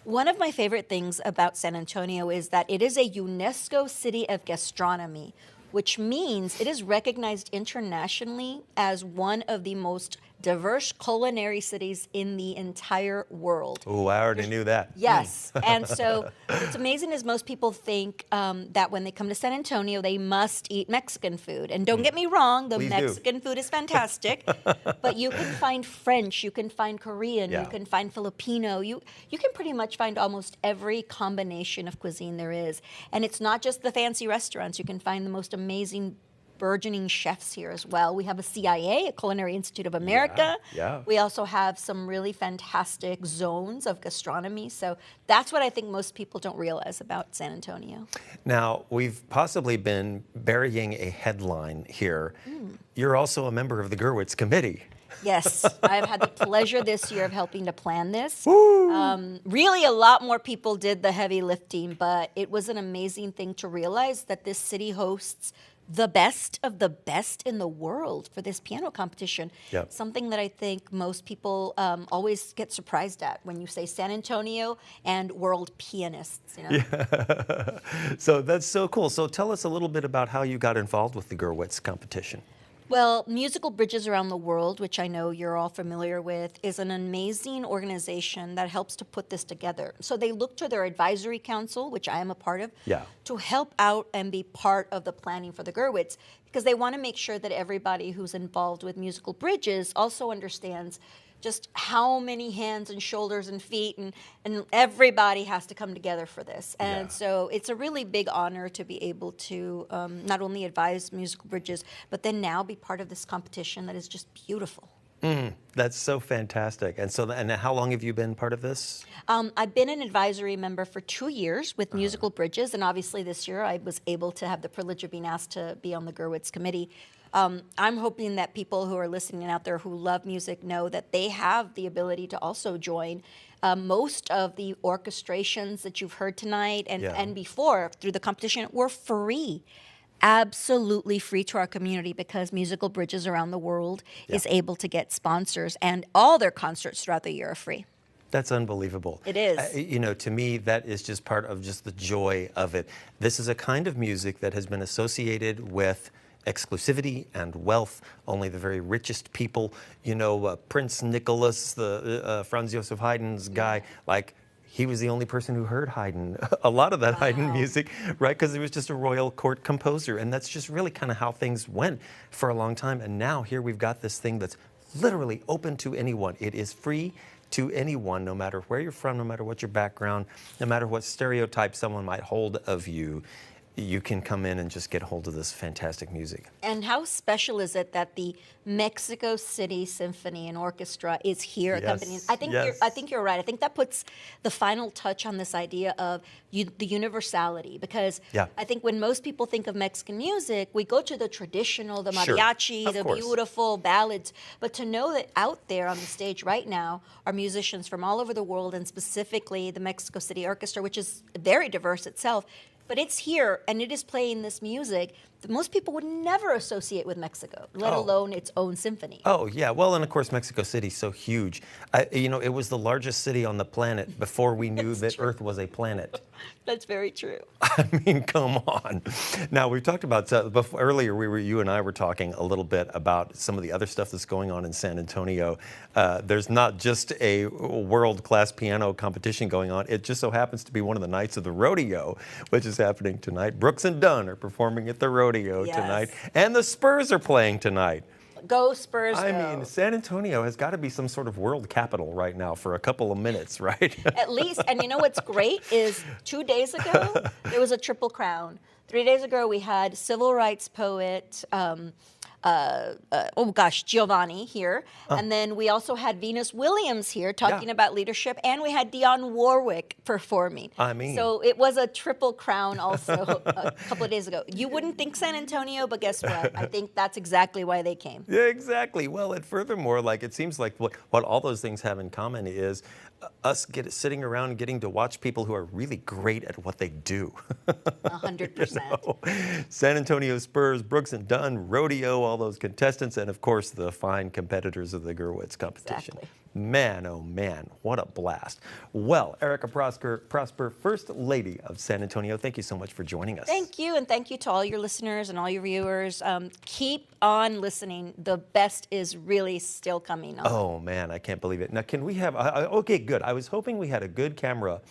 One of my favorite things about San Antonio is that it is a UNESCO City of Gastronomy, which means it is recognized internationally as one of the most diverse culinary cities in the entire world. Oh, I already knew that. Yes. And so what's amazing is most people think that when they come to San Antonio, they must eat Mexican food. And don't get me wrong, the Mexican food is fantastic. But you can find French, you can find Korean, you can find Filipino. You can pretty much find almost every combination of cuisine there is. And it's not just the fancy restaurants. You can find the most amazing burgeoning chefs here as well. We have a CIA, a Culinary Institute of America. We also have some really fantastic zones of gastronomy. So that's what I think most people don't realize about San Antonio. Now, we've possibly been burying a headline here. You're also a member of the Gurwitz Committee. Yes, I've had the pleasure this year of helping to plan this. Really, a lot more people did the heavy lifting, but it was an amazing thing to realize that this city hosts the best of the best in the world for this piano competition. Something that I think most people always get surprised at when you say San Antonio and world pianists. You know? So that's so cool. So tell us a little bit about how you got involved with the Gurwitz competition. Well, Musical Bridges Around the World, which I know you're all familiar with, is an amazing organization that helps to put this together. So they look to their advisory council, which I am a part of, to help out and be part of the planning for the Gurwitz, because they want to make sure that everybody who's involved with Musical Bridges also understands just how many hands and shoulders and feet and everybody has to come together for this. And so it's a really big honor to be able to not only advise Musical Bridges, but then now be part of this competition that is just beautiful. That's so fantastic. And so, and how long have you been part of this? I've been an advisory member for 2 years with Musical Bridges, and obviously this year I was able to have the privilege of being asked to be on the Gurwitz committee. I'm hoping that people who are listening out there who love music know that they have the ability to also join. Most of the orchestrations that you've heard tonight and before through the competition were free. Absolutely free to our community because Musical Bridges Around the World is able to get sponsors, and all their concerts throughout the year are free. That's unbelievable. It is. You know, to me, that is just part of just the joy of it. This is a kind of music that has been associated with exclusivity and wealth. Only the very richest people, you know, Prince Nicholas, the Franz Joseph Haydn's guy, like, he was the only person who heard Haydn, a lot of that Haydn music, right? Because he was just a royal court composer. And that's just really kind of how things went for a long time. And now here we've got this thing that's literally open to anyone. It is free to anyone, no matter where you're from, no matter what your background, no matter what stereotype someone might hold of you. You can come in and just get hold of this fantastic music. And how special is it that the Mexico City Symphony and Orchestra is here accompanying? I think you're right. I think that puts the final touch on this idea of the universality, because I think when most people think of Mexican music, we go to the traditional, the mariachi, the beautiful ballads. But to know that out there on the stage right now are musicians from all over the world, and specifically the Mexico City Orchestra, which is very diverse itself, but it's here, and it is playing this music that most people would never associate with Mexico, let alone its own symphony. Oh, yeah. Well, and of course, Mexico City's so huge. You know, it was the largest city on the planet before we knew that Earth was a planet. That's very true. I mean, come on. Now, we talked about, earlier, you and I were talking a little bit about some of the other stuff that's going on in San Antonio. There's not just a world-class piano competition going on. It just so happens to be one of the nights of the rodeo, which is happening tonight. Brooks and Dunn are performing at the rodeo tonight, and the Spurs are playing tonight. Go Spurs, I go. mean, San Antonio has got to be some sort of world capital right now for a couple of minutes, right? At least. And you know what's great is 2 days ago, there was a triple crown. 3 days ago, we had civil rights poet Giovanni here. And then we also had Venus Williams here talking about leadership. And we had Dionne Warwick performing. I mean. So it was a triple crown also a couple of days ago. You wouldn't think San Antonio, but guess what? I think that's exactly why they came. Yeah, exactly. Well, and furthermore, like it seems like what all those things have in common is us sitting around and getting to watch people who are really great at what they do. 100%. San Antonio Spurs, Brooks and Dunn, rodeo, all those contestants, and of course the fine competitors of the Gurwitz competition. Exactly. Man, oh man, what a blast. Well, Erica Prosper, First Lady of San Antonio, thank you so much for joining us. Thank you, and thank you to all your listeners and all your viewers. Keep on listening. The best is really still coming on. Oh man, I can't believe it. Now, can we have, okay, good. I was hoping we had a good camera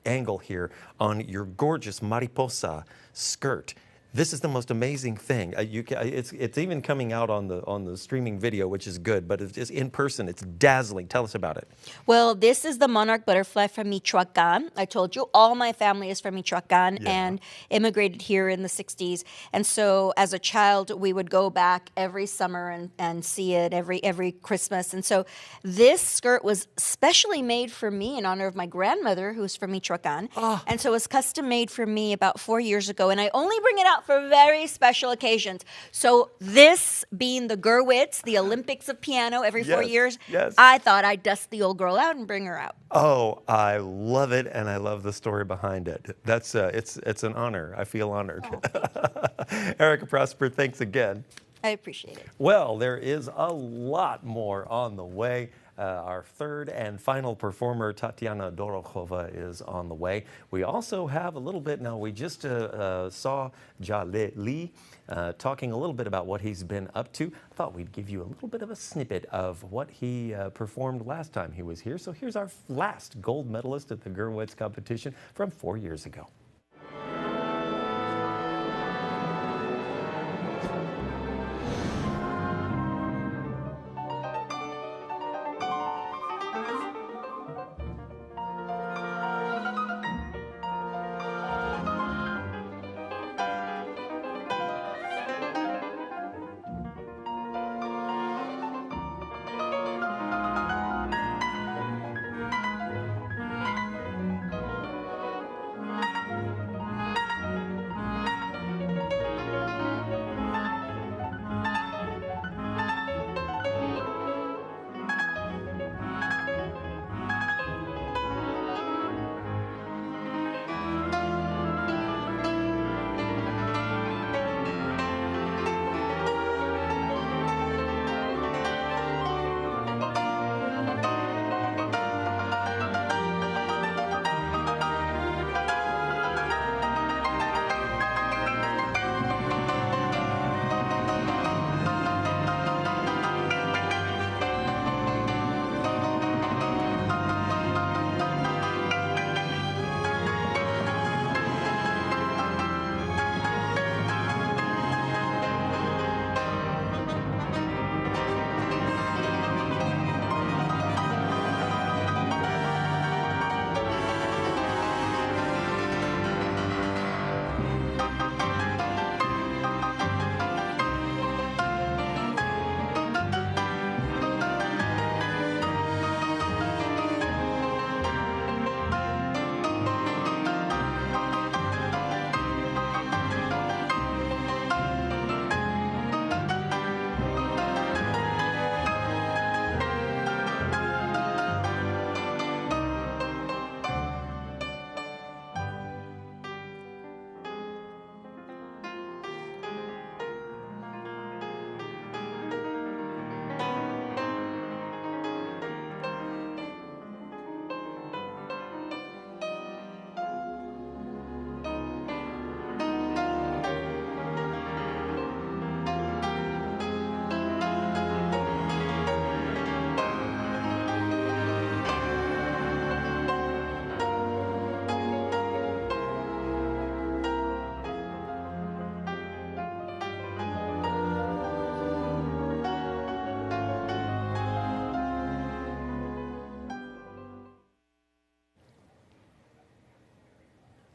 angle here on your gorgeous mariposa skirt. This is the most amazing thing. It's even coming out on the streaming video, which is good, but it's just in person. It's dazzling. Tell us about it. Well, this is the monarch butterfly from Michoacan. I told you all my family is from Michoacan and immigrated here in the 60s. And so as a child, we would go back every summer and see it every Christmas. And so this skirt was specially made for me in honor of my grandmother, who's from Michoacan. Oh. And so it was custom made for me about 4 years ago. And I only bring it out for very special occasions. So this being the Gurwitz, the Olympics of piano every 4 years, I thought I'd dust the old girl out and bring her out. Oh, I love it, and I love the story behind it. That's it's an honor. I feel honored. Oh, Erica Prosper, thanks again. I appreciate it. Well, there is a lot more on the way. Our third and final performer, Tatiana Dorokhova, is on the way. We also have a little bit, now we just saw JLen talking a little bit about what he's been up to. I thought we'd give you a little bit of a snippet of what he performed last time he was here. So here's our last gold medalist at the Gurwitz competition from 4 years ago.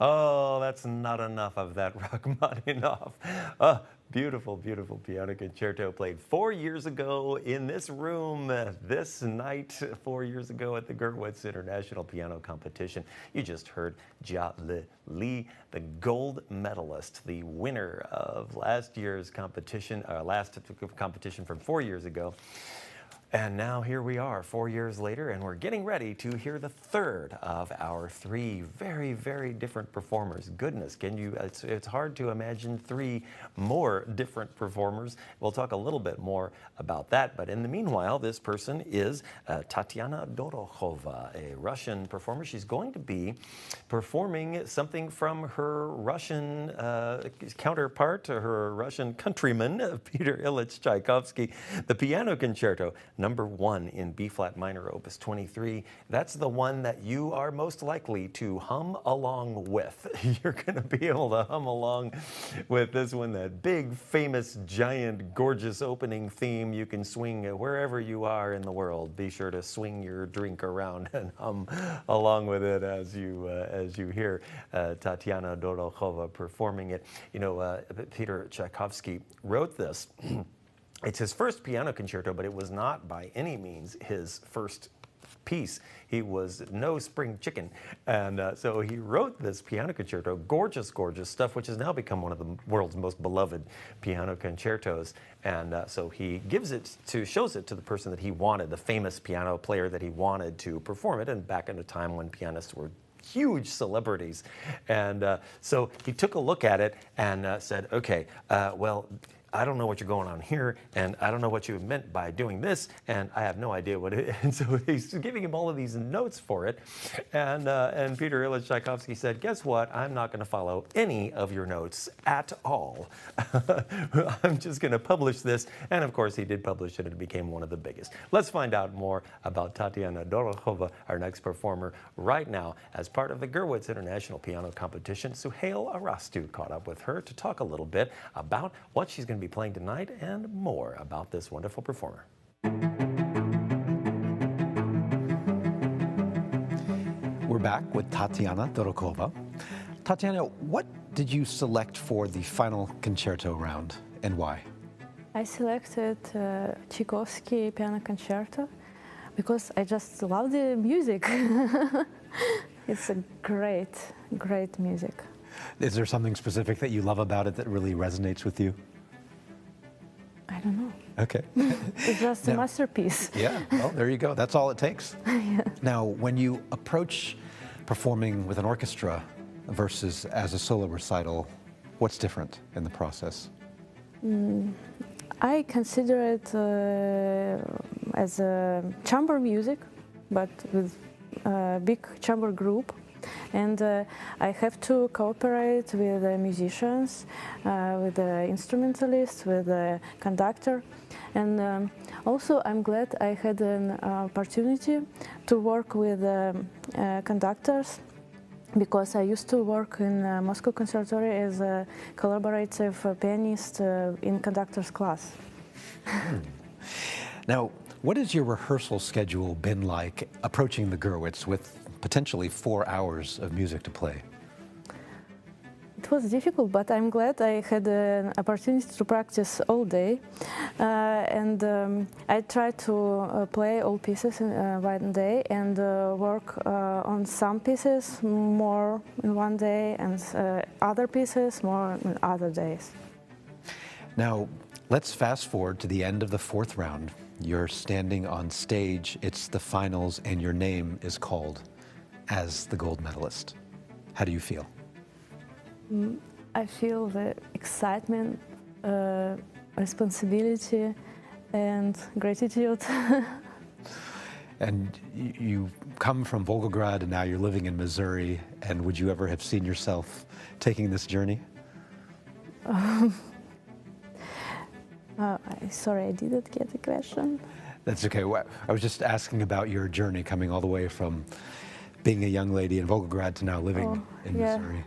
Oh, that's not enough of that Rachmaninoff. Beautiful, beautiful piano concerto played 4 years ago in this room, this night, 4 years ago at the Gurwitz International Piano Competition. You just heard JLen, the gold medalist, the winner of last year's competition, last competition from 4 years ago. And now here we are 4 years later, and we're getting ready to hear the third of our three very, very different performers. Goodness, it's hard to imagine three more different performers. We'll talk a little bit more about that, but in the meanwhile, this person is Tatiana Dorokhova, a Russian performer. She's going to be performing something from her Russian counterpart, her Russian countryman, Peter Ilyich Tchaikovsky, the Piano Concerto Number 1 in B-flat minor, Opus 23. That's the one that you are most likely to hum along with. You're going to be able to hum along with this one, that big, famous, giant, gorgeous opening theme. You can swing wherever you are in the world. Be sure to swing your drink around and hum along with it as you hear Tatiana Dorokhova performing it. You know, Peter Tchaikovsky wrote this. It's his first piano concerto, but it was not by any means his first piece. He was no spring chicken. And so he wrote this piano concerto, gorgeous, gorgeous stuff, which has now become one of the world's most beloved piano concertos. And so he shows it to the person that he wanted, the famous piano player that he wanted to perform it, and back in a time when pianists were huge celebrities. And so he took a look at it and said, okay, well, I don't know what you're going on here, and I don't know what you meant by doing this, and I have no idea what it is. And so he's giving him all of these notes for it. And Peter Ilyich Tchaikovsky said, guess what? I'm not going to follow any of your notes at all. I'm just going to publish this. And of course, he did publish it, and it became one of the biggest. Let's find out more about Tatiana Dorokhova, our next performer, right now as part of the Gurwitz International Piano Competition. Suhail Arastu caught up with her to talk a little bit about what she's going to be playing tonight and more about this wonderful performer. We're back with Tatiana Dorokhova. Tatiana, what did you select for the final concerto round and why? I selected Tchaikovsky Piano Concerto because I just love the music. It's a great, great music. Is there something specific that you love about it that really resonates with you? I don't know. Okay. It's just a masterpiece. Yeah, well, there you go. That's all it takes. Yeah. Now, when you approach performing with an orchestra versus as a solo recital, what's different in the process? I consider it as a chamber music, but with a big chamber group. And I have to cooperate with the musicians, with the instrumentalists, with the conductor. And also I'm glad I had an opportunity to work with conductors, because I used to work in Moscow Conservatory as a collaborative pianist in conductor's class. Now, what has your rehearsal schedule been like approaching the Gurwitz with potentially 4 hours of music to play? It was difficult, but I'm glad I had an opportunity to practice all day. I tried to play all pieces in one day and work on some pieces more in one day and other pieces more in other days. Now, let's fast forward to the end of the fourth round. You're standing on stage, it's the finals, and your name is called as the gold medalist. How do you feel? I feel the excitement, responsibility, and gratitude. And you come from Volgograd and now you're living in Missouri, and would you ever have seen yourself taking this journey? Sorry, I didn't get the question. That's okay. I was just asking about your journey coming all the way from being a young lady in Volgograd to now living in Missouri.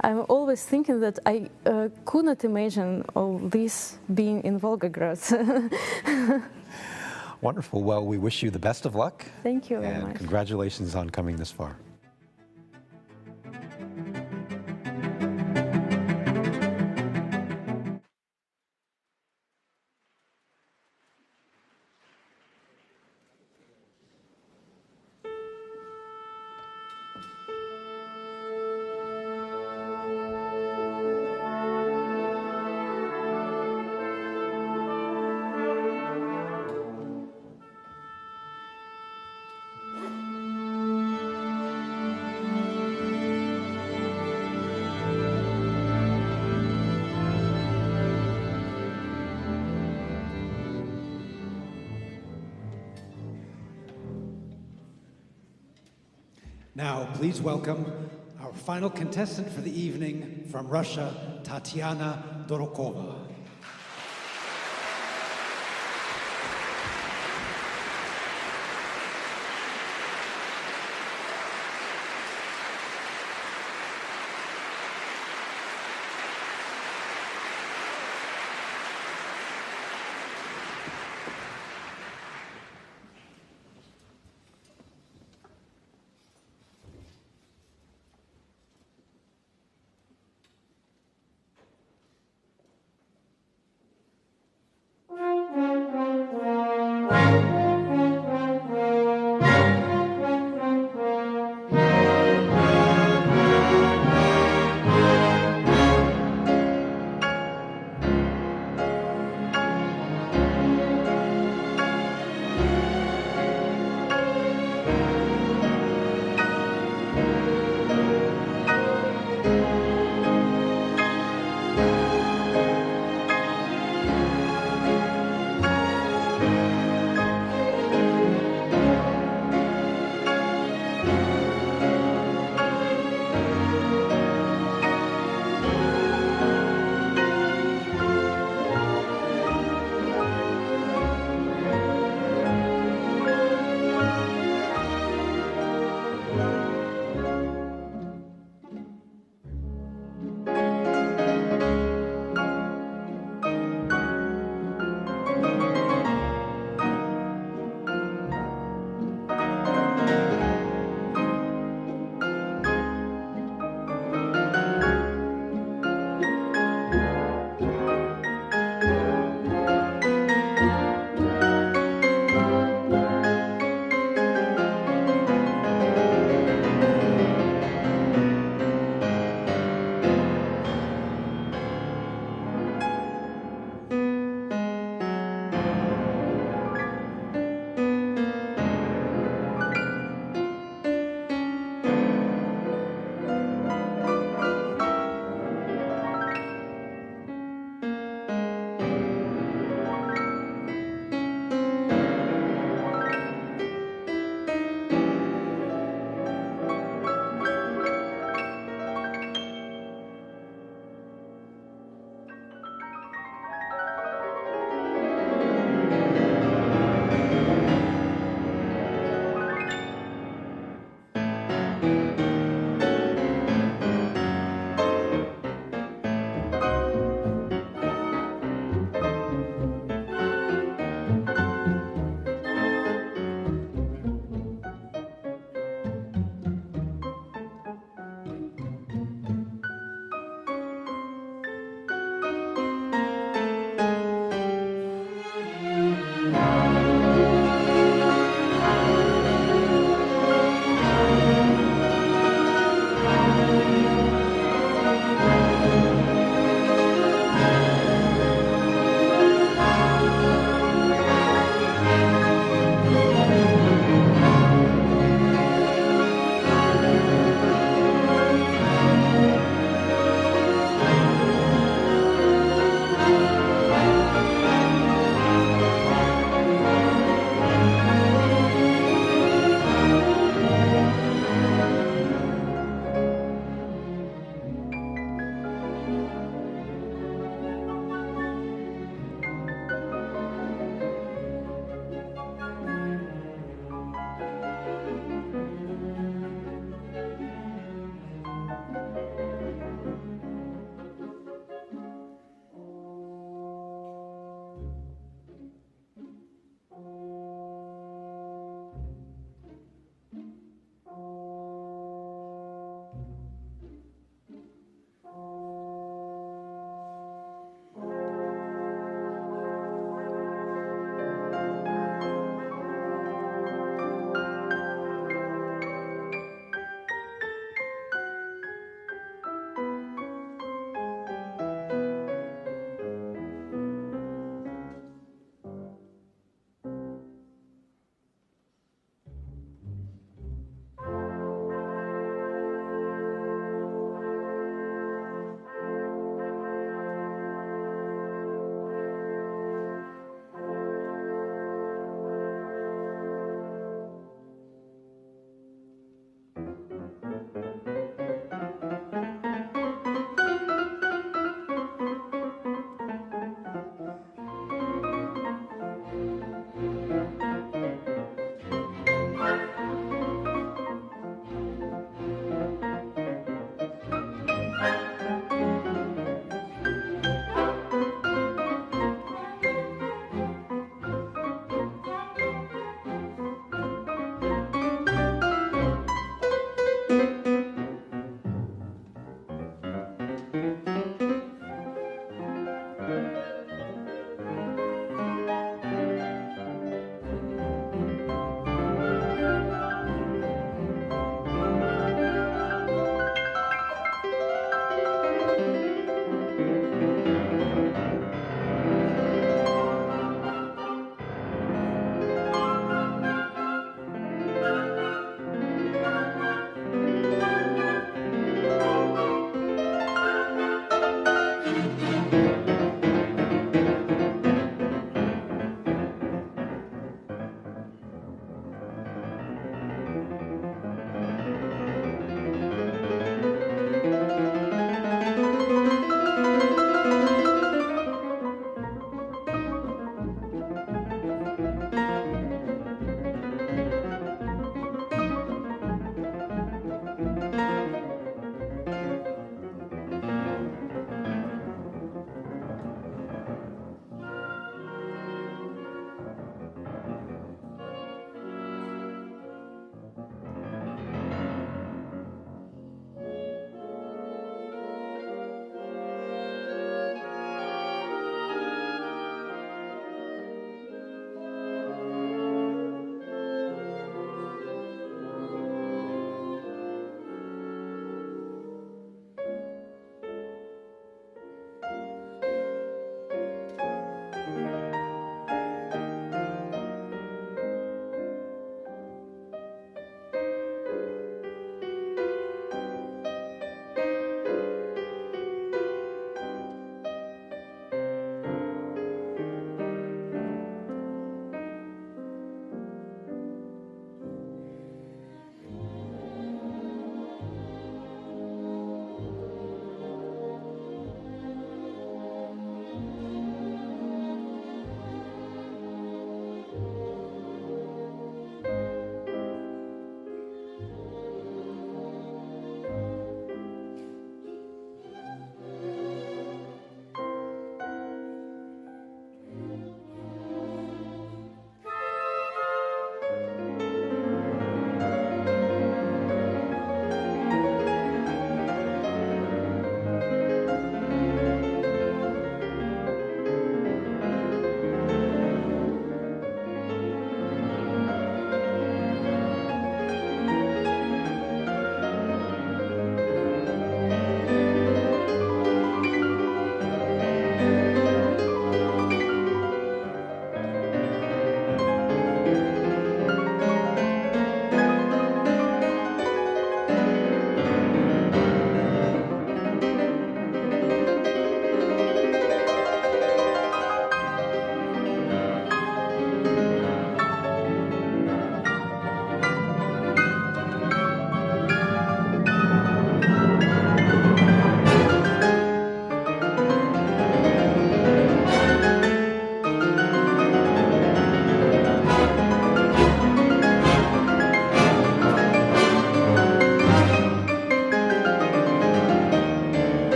I'm always thinking that I could not imagine all this being in Volgograd. Wonderful. Well, we wish you the best of luck. Thank you very And much. congratulations on coming this far. Now, please welcome our final contestant for the evening from Russia, Tatiana Dorokova.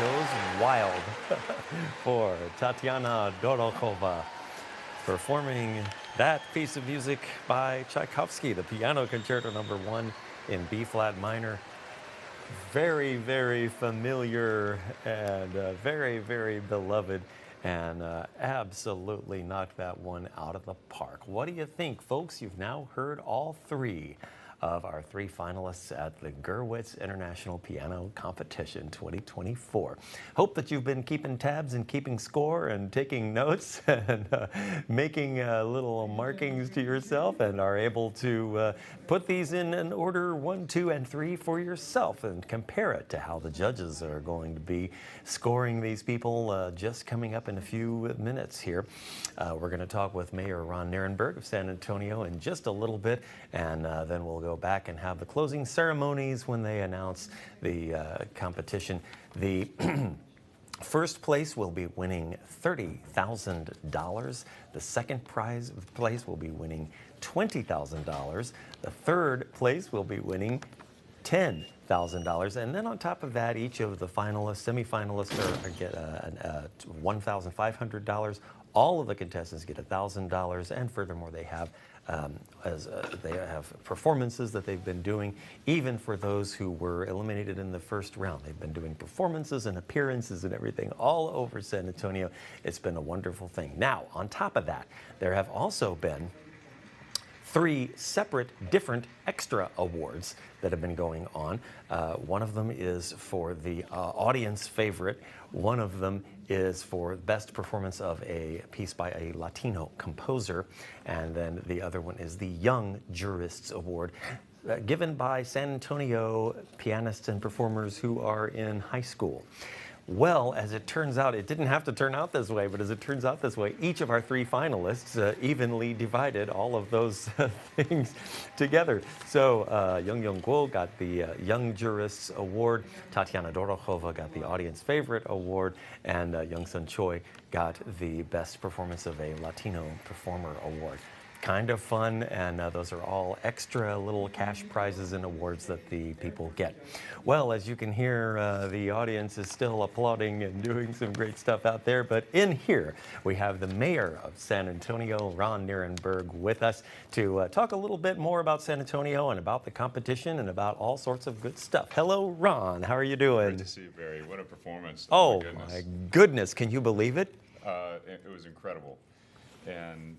goes wild for Tatiana Dorokhova performing that piece of music by Tchaikovsky, the Piano Concerto No. 1 in B-flat minor. Very, very familiar and very, very beloved, and absolutely knocked that one out of the park. What do you think, folks? You've now heard all three of our three finalists at the Gurwitz International Piano Competition 2024. Hope that you've been keeping tabs and keeping score and taking notes and making little markings to yourself, and are able to put these in an order 1, 2, and 3 for yourself and compare it to how the judges are going to be scoring these people just coming up in a few minutes here. We're going to talk with Mayor Ron Nierenberg of San Antonio in just a little bit, and then we'll go back and have the closing ceremonies when they announce the competition. The first place will be winning $30,000. The second place will be winning $20,000. The third place will be winning $10,000, and then on top of that, each of the finalists, semifinalists, get $1,500. All of the contestants get $1,000, and furthermore, they have they have performances that they've been doing. Even for those who were eliminated in the first round, they've been doing performances and appearances and everything all over San Antonio. It's been a wonderful thing. Now, on top of that, there have also been 3 separate, different extra awards that have been going on. One of them is for the audience favorite. One of them is for best performance of a piece by a Latino composer. And then the other one is the Young Jurists Award, given by San Antonio pianists and performers who are in high school. Well, as it turns out, it didn't have to turn out this way, but as it turns out this way, each of our 3 finalists evenly divided all of those things together. So Young Guo got the Young Jurists Award, Tatiana Dorokhova got the Audience Favorite Award, and Young Sun Choi got the Best Performance of a Latino Performer Award. Kind of fun, and those are all extra little cash prizes and awards that the people get. Well, as you can hear, the audience is still applauding and doing some great stuff out there, but in here we have the mayor of San Antonio, Ron Nierenberg, with us to talk a little bit more about San Antonio and about the competition and about all sorts of good stuff. Hello, Ron. How are you doing? Great to see you, Barry. What a performance. Oh, my goodness. Can you believe it? It was incredible. And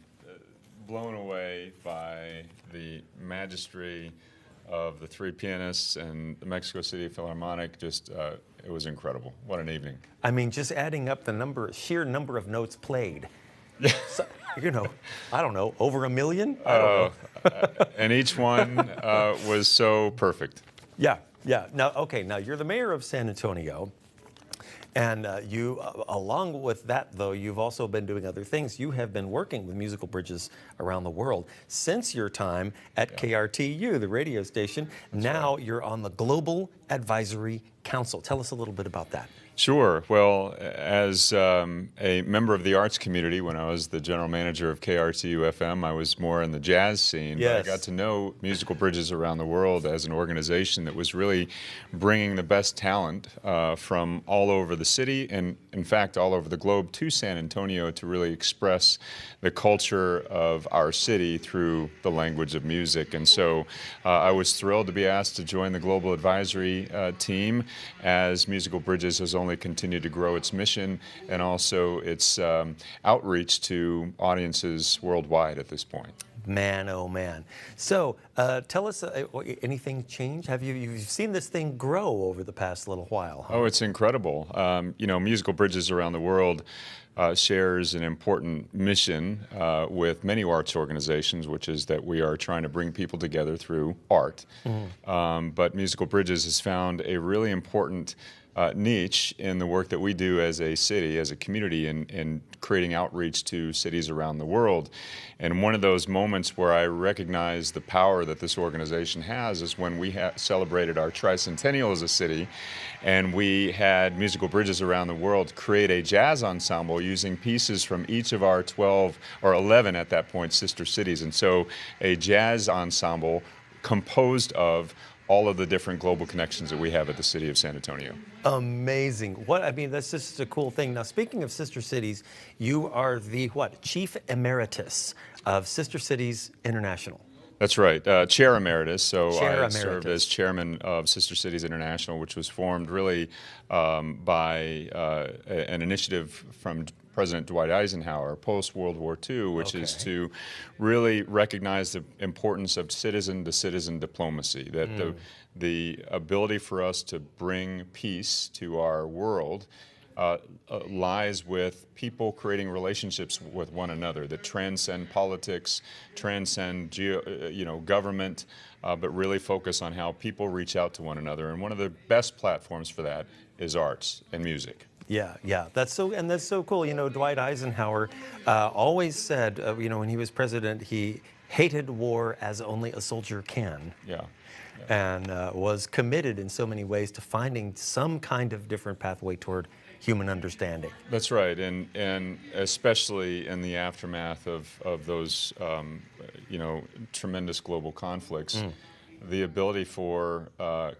blown away by the majesty of the 3 pianists and the Mexico City Philharmonic. Just, it was incredible. What an evening. I mean, just adding up the sheer number of notes played. So, you know, I don't know, over 1 million? I don't know. And each one was so perfect. Yeah, yeah. Now, okay, now you're the mayor of San Antonio. And you, along with that, though, you've also been doing other things. You have been working with musical bridges around the world since your time at KRTU, the radio station. Now you're on the Global Advisory Council. Tell us a little bit about that. Sure. Well, as a member of the arts community, when I was the general manager of KRTU FM, I was more in the jazz scene. Yes. But I got to know Musical Bridges Around the World as an organization that was really bringing the best talent from all over the city and, in fact, all over the globe to San Antonio to really express the culture of our city through the language of music. And so I was thrilled to be asked to join the Global Advisory team, as Musical Bridges has only continued to grow its mission and also its outreach to audiences worldwide at this point. Man, oh man. So tell us, anything changed? You've seen this thing grow over the past little while, huh? Oh, it's incredible. You know, Musical Bridges Around the World shares an important mission with many arts organizations, which is that we are trying to bring people together through art. Mm-hmm. But Musical Bridges has found a really important niche in the work that we do as a city, as a community, in creating outreach to cities around the world. And one of those moments where I recognize the power that this organization has is when we celebrated our tricentennial as a city, and we had Musical Bridges Around the World create a jazz ensemble using pieces from each of our 12 or 11 at that point sister cities. And so a jazz ensemble composed of all of the different global connections that we have at the city of San Antonio. Amazing. What, I mean, that's just a cool thing. Now, speaking of Sister Cities, you are the what? Chief Emeritus of Sister Cities International. That's right, Chair Emeritus. So Chair I served as chairman of Sister Cities International, which was formed really by an initiative from President Dwight Eisenhower post-World War II, which is to really recognize the importance of citizen-to-citizen diplomacy, that the ability for us to bring peace to our world lies with people creating relationships with one another that transcend politics, transcend government, but really focus on how people reach out to one another. And one of the best platforms for that is arts and music. Yeah, that's so cool. You know, Dwight Eisenhower always said, when he was president, he hated war as only a soldier can. Yeah. And was committed in so many ways to finding some kind of different pathway toward human understanding. That's right, and especially in the aftermath of those tremendous global conflicts, the ability for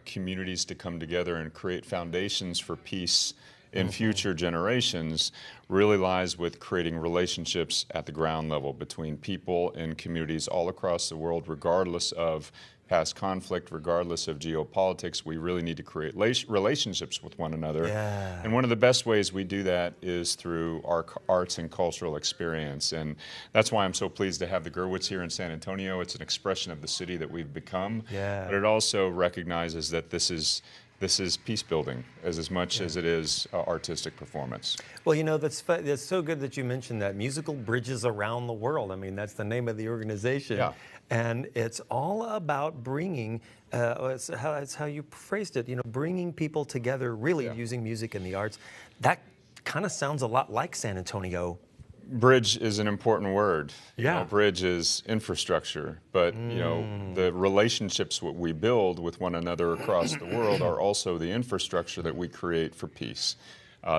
communities to come together and create foundations for peace in future generations really lies with creating relationships at the ground level between people and communities all across the world, regardless of past conflict, regardless of geopolitics. We really need to create relationships with one another. Yeah. And one of the best ways we do that is through our arts and cultural experience. And that's why I'm so pleased to have the Gurwitz here in San Antonio. It's an expression of the city that we've become. Yeah. But it also recognizes that this is peace building as much as it is artistic performance. Well, you know, that's so good that you mentioned that. Musical Bridges Around the World. I mean, that's the name of the organization. Yeah. And it's all about bringing, it's how you phrased it, bringing people together, really using music and the arts. That kind of sounds a lot like San Antonio. Bridge is an important word. Yeah. Bridge is infrastructure, but the relationships we build with one another across the world are also the infrastructure that we create for peace.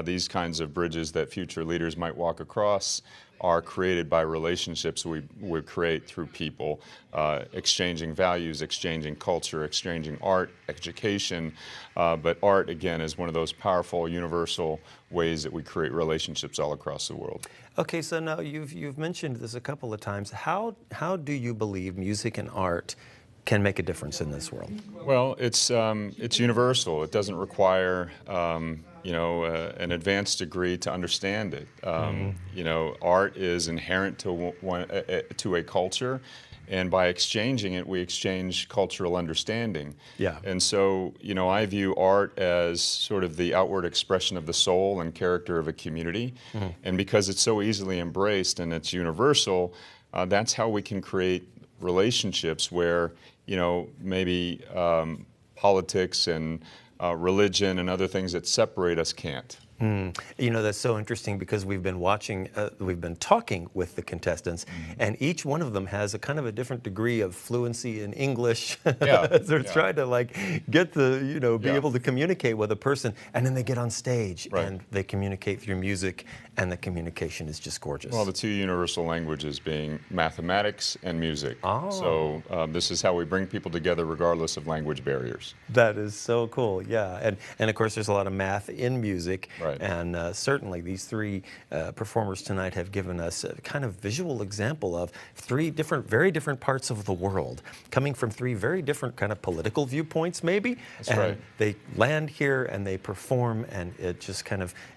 These kinds of bridges that future leaders might walk across are created by relationships we create through people, exchanging values, exchanging culture, exchanging art, education. But art, again, is one of those powerful, universal ways that we create relationships all across the world. Okay, so now you've mentioned this a couple of times. How do you believe music and art can make a difference in this world? Well, it's universal. It doesn't require an advanced degree to understand it. Art is inherent to a culture, and by exchanging it, we exchange cultural understanding. Yeah. And so, I view art as sort of the outward expression of the soul and character of a community, and because it's so easily embraced and it's universal, that's how we can create relationships where, maybe politics and religion and other things that separate us can't. That's so interesting because we've been talking with the contestants, and each one of them has a kind of a different degree of fluency in English. They're trying to get the, be able to communicate with a person, and then they get on stage and they communicate through music, and the communication is just gorgeous. Well, the two universal languages being mathematics and music. Oh. So this is how we bring people together regardless of language barriers. That is so cool, yeah. And of course there's a lot of math in music. Right. And certainly these three performers tonight have given us a kind of visual example of three very different parts of the world, coming from three very different kind of political viewpoints maybe. That's right. They land here and they perform, and it just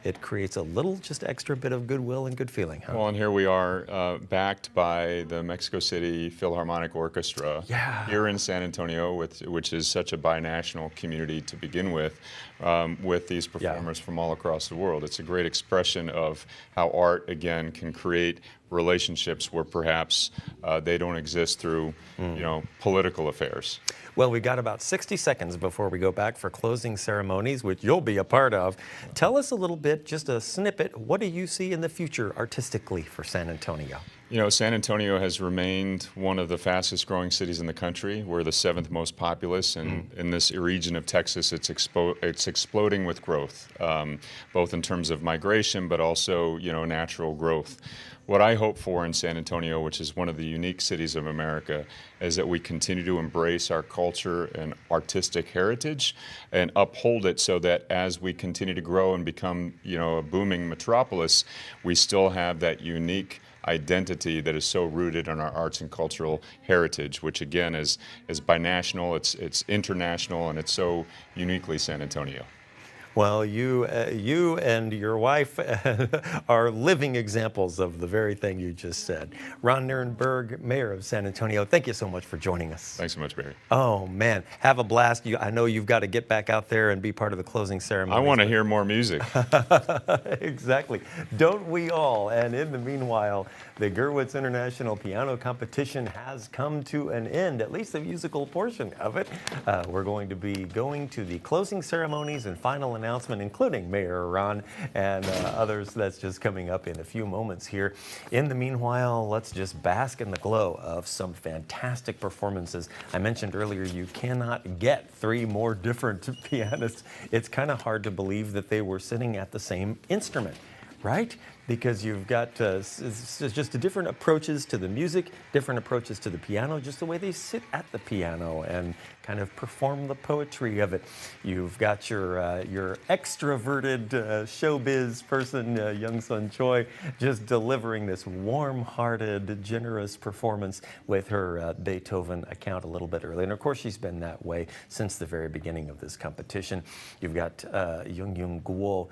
it creates a little just extra bit of goodwill and good feeling. Huh? Well, and here we are backed by the Mexico City Philharmonic Orchestra here in San Antonio, which is such a binational community to begin with these performers from all across the world. It's a great expression of how art, again, can create relationships where perhaps they don't exist through, political affairs. Well, we got about 60 seconds before we go back for closing ceremonies, which you'll be a part of. Tell us a little bit, just a snippet, what do you see in the future artistically for San Antonio? You know, San Antonio has remained one of the fastest growing cities in the country. We're the 7th most populous, and in this region of Texas, it's exploding with growth, both in terms of migration, but also, you know, natural growth. What I hope for in San Antonio, which is one of the unique cities of America, is that we continue to embrace our culture and artistic heritage and uphold it so that as we continue to grow and become, you know, a booming metropolis, we still have that unique identity that is so rooted in our arts and cultural heritage, which again is binational, it's international, and it's so uniquely San Antonio. Well, you and your wife are living examples of the very thing you just said. Ron Nirenberg, Mayor of San Antonio, thank you so much for joining us. Thanks so much, Barry. Oh, man. Have a blast. I know you've got to get back out there and be part of the closing ceremony. I want to hear more music. Exactly. Don't we all? And in the meanwhile, the Gurwitz International Piano Competition has come to an end, at least the musical portion of it. We're going to be going to the closing ceremonies and final announcement, including Mayor Ron and others. That's just coming up in a few moments here. In the meanwhile, let's just bask in the glow of some fantastic performances. I mentioned earlier, you cannot get 3 more different pianists. It's kind of hard to believe that they were sitting at the same instrument, right? Because you've got it's just different approaches to the music, different approaches to the piano, just the way they sit at the piano and kind of perform the poetry of it. You've got your extroverted showbiz person, Young Sun Choi, just delivering this warm-hearted, generous performance with her Beethoven account a little bit early. And of course, she's been that way since the very beginning of this competition. You've got Young Guo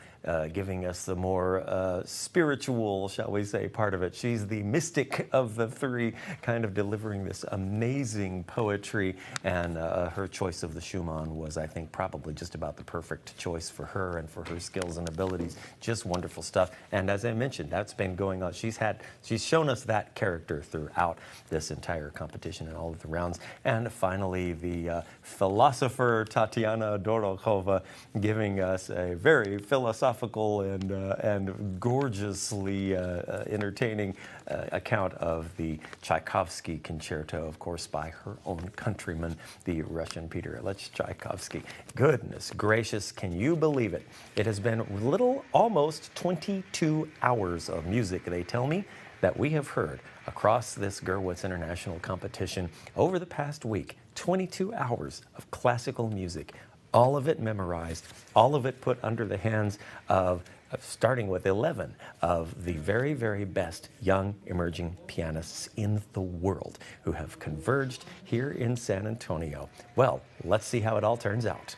giving us the more spiritual, shall we say, part of it. She's the mystic of the 3, kind of delivering this amazing poetry, and her choice of the Schumann was, I think, probably just about the perfect choice for her and for her skills and abilities. Just wonderful stuff. And as I mentioned, that's been going on. She's shown us that character throughout this entire competition and all of the rounds. And finally, the philosopher Tatiana Dorokhova giving us a very philosophical and gorgeously entertaining account of the Tchaikovsky concerto, of course, by her own countryman, the Russian Peter Ilyich Tchaikovsky. Goodness gracious, can you believe it? It has been almost 22 hours of music, they tell me, that we have heard across this Gurwitz International competition over the past week. 22 hours of classical music, all of it memorized, all of it put under the hands of starting with 11 of the very, very best young emerging pianists in the world who have converged here in San Antonio. Well, let's see how it all turns out.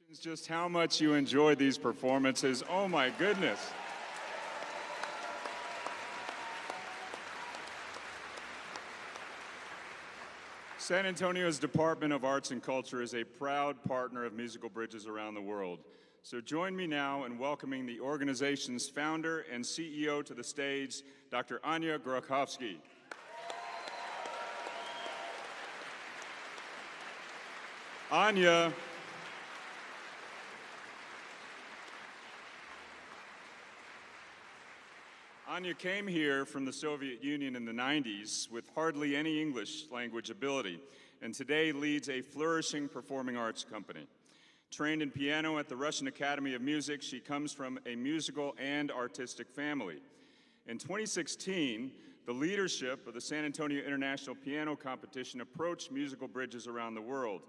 Musicians, just how much you enjoyed these performances. Oh my goodness. San Antonio's Department of Arts and Culture is a proud partner of Musical Bridges around the world. So join me now in welcoming the organization's founder and CEO to the stage, Dr. Anya Grochowski. Anya. Anya came here from the Soviet Union in the 90s with hardly any English language ability, and today leads a flourishing performing arts company. Trained in piano at the Russian Academy of Music, she comes from a musical and artistic family. In 2016, the leadership of the San Antonio International Piano Competition approached Musical Bridges around the world,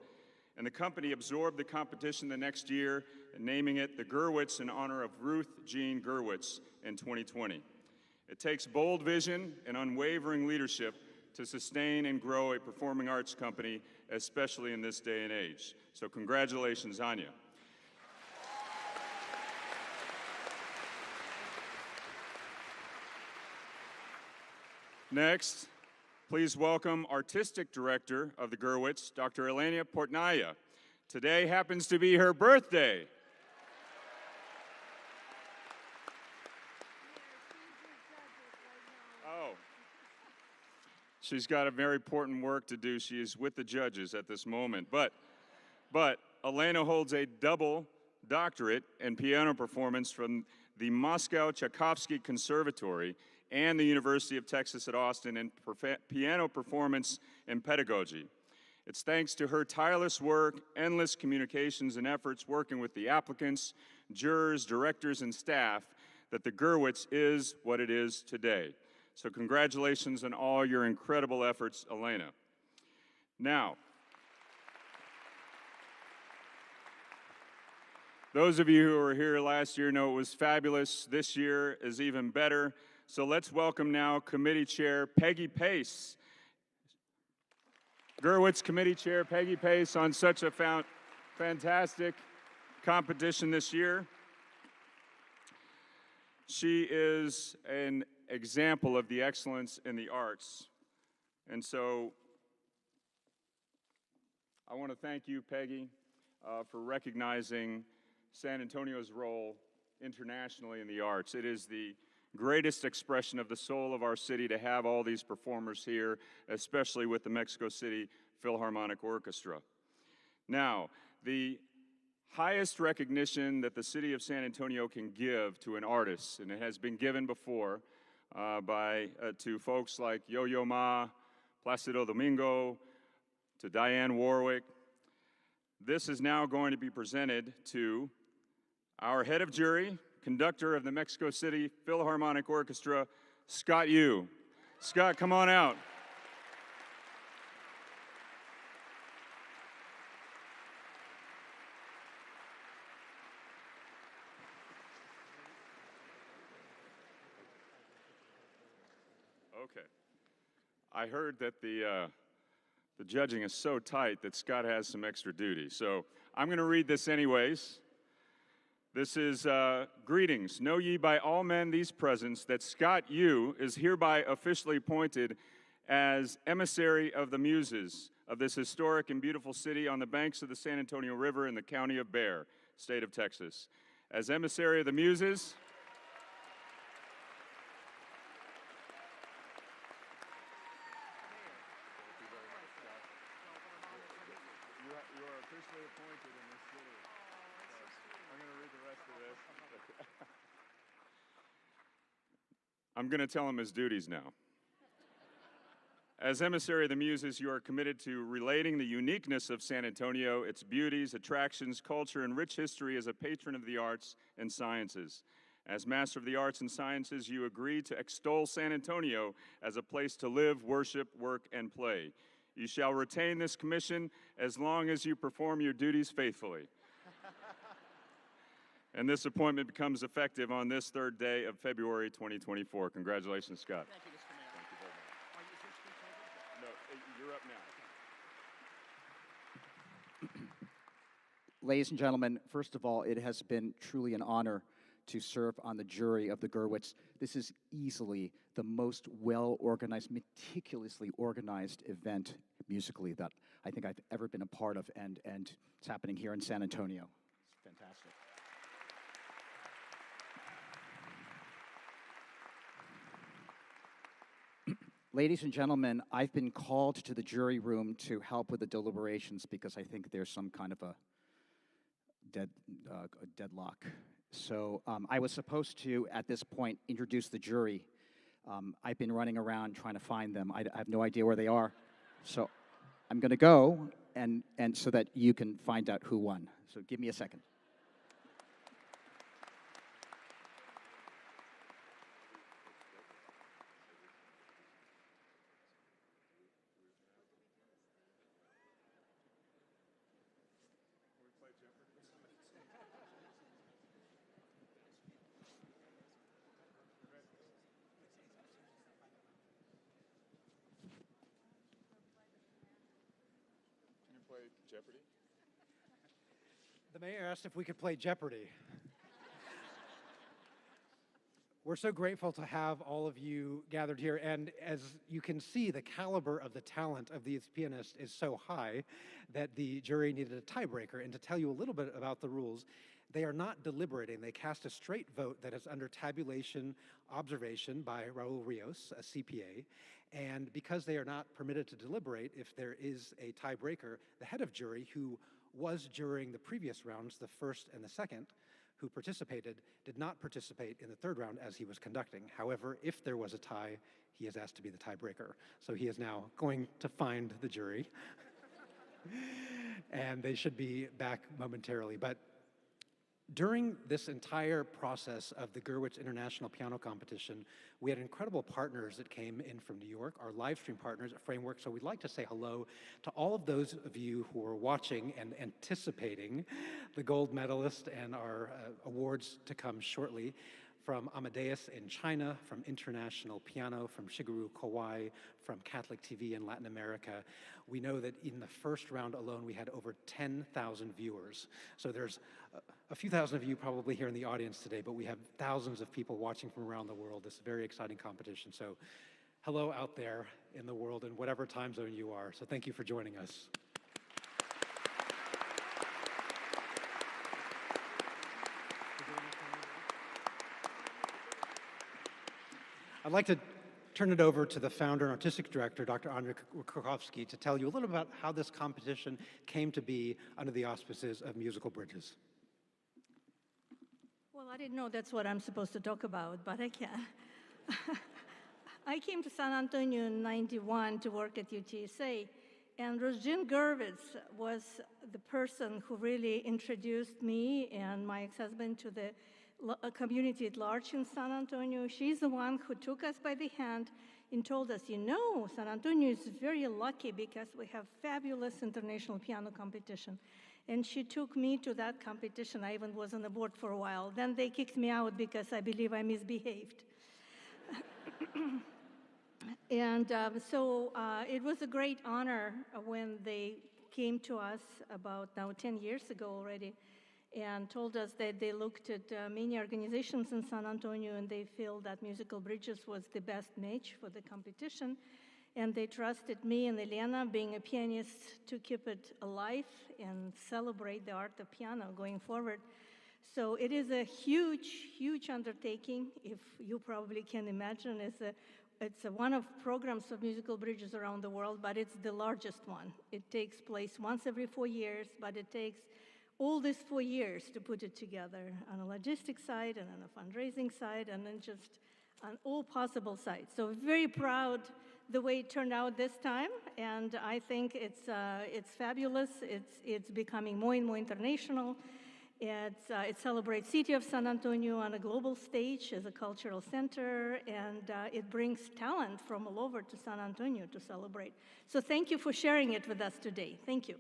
and the company absorbed the competition the next year, naming it the Gurwitz in honor of Ruth Jean Gurwitz in 2020. It takes bold vision and unwavering leadership to sustain and grow a performing arts company, especially in this day and age. So congratulations, Anya. Next, please welcome Artistic Director of the Gurwitz, Dr. Elena Portnaya. Today happens to be her birthday. She's got a very important work to do. She is with the judges at this moment. But But Elena holds a double doctorate in piano performance from the Moscow Tchaikovsky Conservatory and the University of Texas at Austin in piano performance and pedagogy. It's thanks to her tireless work, endless communications and efforts working with the applicants, jurors, directors, and staff that the Gurwitz is what it is today. So congratulations on all your incredible efforts, Elena. Now, those of you who were here last year know it was fabulous. This year is even better. So let's welcome now Committee Chair Peggy Pace. Gurwitz Committee Chair Peggy Pace on such a fantastic competition this year. She is an example of the excellence in the arts. And so I want to thank you, Peggy, for recognizing San Antonio's role internationally in the arts. It is the greatest expression of the soul of our city to have all these performers here, especially with the Mexico City Philharmonic Orchestra. Now, the highest recognition that the city of San Antonio can give to an artist, and it has been given before to folks like Yo-Yo Ma, Placido Domingo, to Diane Warwick. This is now going to be presented to our head of jury, conductor of the Mexico City Philharmonic Orchestra, Scott Yoo. Scott, come on out. Okay. I heard that the judging is so tight that Scott has some extra duty. So I'm going to read this anyways. This is greetings. Know ye by all men these presents that Scott Yoo is hereby officially appointed as emissary of the muses of this historic and beautiful city on the banks of the San Antonio River in the county of Bexar, state of Texas. As emissary of the muses, you are officially appointed in this city. I'm going to read the rest of this. I'm going to tell him his duties now. As emissary of the Muses, you are committed to relating the uniqueness of San Antonio, its beauties, attractions, culture, and rich history as a patron of the arts and sciences. As Master of the Arts and Sciences, you agree to extol San Antonio as a place to live, worship, work, and play. You shall retain this commission as long as you perform your duties faithfully. And this appointment becomes effective on this third day of February 2024. Congratulations, Scott. Thank you, Mr. Mayor. Thank you very much. Are you your speech over? No, you're up now. Ladies and gentlemen, first of all, it has been truly an honor to serve on the jury of the Gurwitz. This is easily the most well-organized, meticulously organized event musically that I think I've ever been a part of, and it's happening here in San Antonio. It's fantastic. Ladies and gentlemen, I've been called to the jury room to help with the deliberations because I think there's some kind of a deadlock. So I was supposed to, at this point, introduce the jury. I've been running around trying to find them. I have no idea where they are. So I'm going to go, and so that you can find out who won. So give me a second. Play Jeopardy? The mayor asked if we could play Jeopardy. We're so grateful to have all of you gathered here, and as you can see, the caliber of the talent of these pianists is so high that the jury needed a tiebreaker. And to tell you a little bit about the rules, they are not deliberating. They cast a straight vote that is under tabulation observation by Raul Rios, a CPA, and because they are not permitted to deliberate, if there is a tiebreaker, the head of jury, who was during the previous rounds, the first and the second, who participated, did not participate in the third round as he was conducting. However, if there was a tie, he is asked to be the tiebreaker. So he is now going to find the jury. And they should be back momentarily. But during this entire process of the Gurwitz International Piano Competition, we had incredible partners that came in from New York, our live stream partners at Framework. So we'd like to say hello to all of those of you who are watching and anticipating the gold medalist and our awards to come shortly. From Amadeus in China, from International Piano, from Shigeru, Kawai, from Catholic TV in Latin America. We know that in the first round alone, we had over 10,000 viewers. So there's a few thousand of you probably here in the audience today, but we have thousands of people watching from around the world. This very exciting competition. So hello out there in the world in whatever time zone you are. So thank you for joining us. I'd like to turn it over to the founder and artistic director, Dr. Andrei Krakowski, to tell you a little about how this competition came to be under the auspices of Musical Bridges. Well, I didn't know that's what I'm supposed to talk about, but I can. I came to San Antonio in '91 to work at UTSA, and Rosjean Gurwitz was the person who really introduced me and my ex-husband to the community at large in San Antonio. She's the one who took us by the hand and told us, you know, San Antonio is very lucky because we have fabulous international piano competition. And she took me to that competition. I even was on the board for a while. Then they kicked me out because I believe I misbehaved. And so it was a great honor when they came to us about now 10 years ago already and told us that they looked at many organizations in San Antonio and they feel that Musical Bridges was the best match for the competition. And they trusted me and Elena, being a pianist, to keep it alive and celebrate the art of piano going forward. So it is a huge, huge undertaking, if you probably can imagine. It's one of programs of Musical Bridges around the world, but it's the largest one. It takes place once every 4 years, but it takes all these 4 years to put it together on a logistics side and on a fundraising side and then just on all possible sides. So very proud the way it turned out this time, and I think it's fabulous. It's becoming more and more international. It celebrates City of San Antonio on a global stage as a cultural center, and it brings talent from all over to San Antonio to celebrate. So thank you for sharing it with us today. Thank you.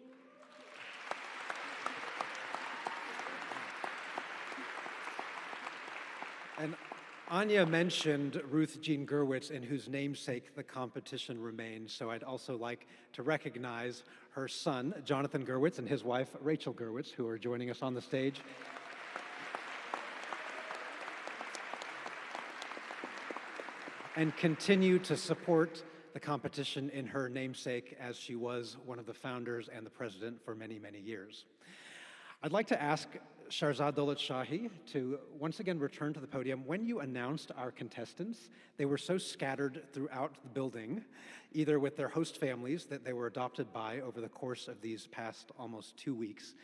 And Anya mentioned Ruth Jean Gurwitz, in whose namesake the competition remains. So I'd also like to recognize her son, Jonathan Gurwitz, and his wife, Rachel Gurwitz, who are joining us on the stage. And continue to support the competition in her namesake, as she was one of the founders and the president for many, many years. I'd like to ask Shahrzad Dolatshahi to once again return to the podium. When you announced our contestants, they were so scattered throughout the building, either with their host families that they were adopted by over the course of these past almost 2 weeks.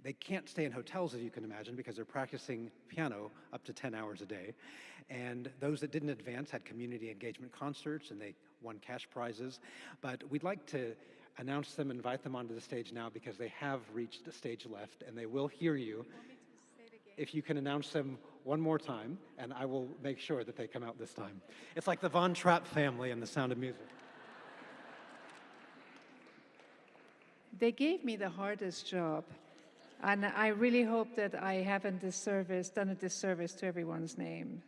They can't stay in hotels, as you can imagine, because they're practicing piano up to 10 hours a day. And those that didn't advance had community engagement concerts, and they won cash prizes. But we'd like to announce them, invite them onto the stage now, because they have reached the stage left, and they will hear you. If you can announce them one more time, and I will make sure that they come out this time. It's like the Von Trapp family in The Sound of Music. They gave me the hardest job, and I really hope that I haven't done a disservice to everyone's name.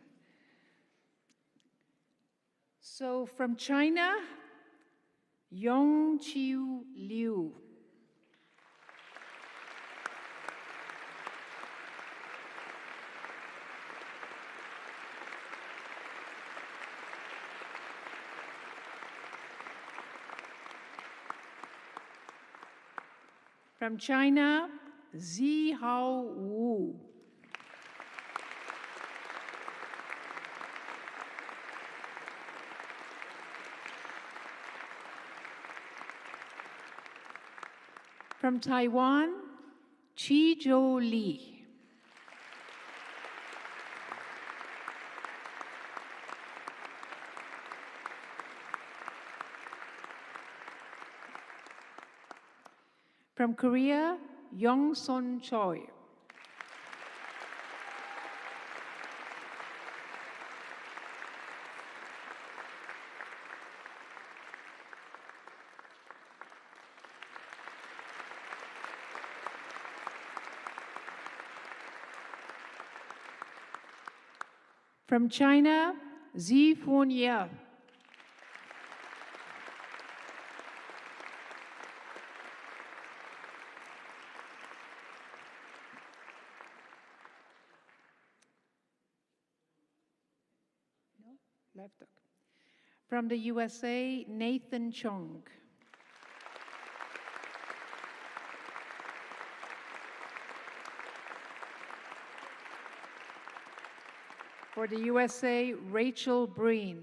So from China, Yongqiu Liu. From China, Zihao Wu. From Taiwan, Lee. From Korea, Young-Son Choi. From China, Zi Fun-Ye. Left hook. From the USA, Nathan Chung. For the USA, Rachel Breen.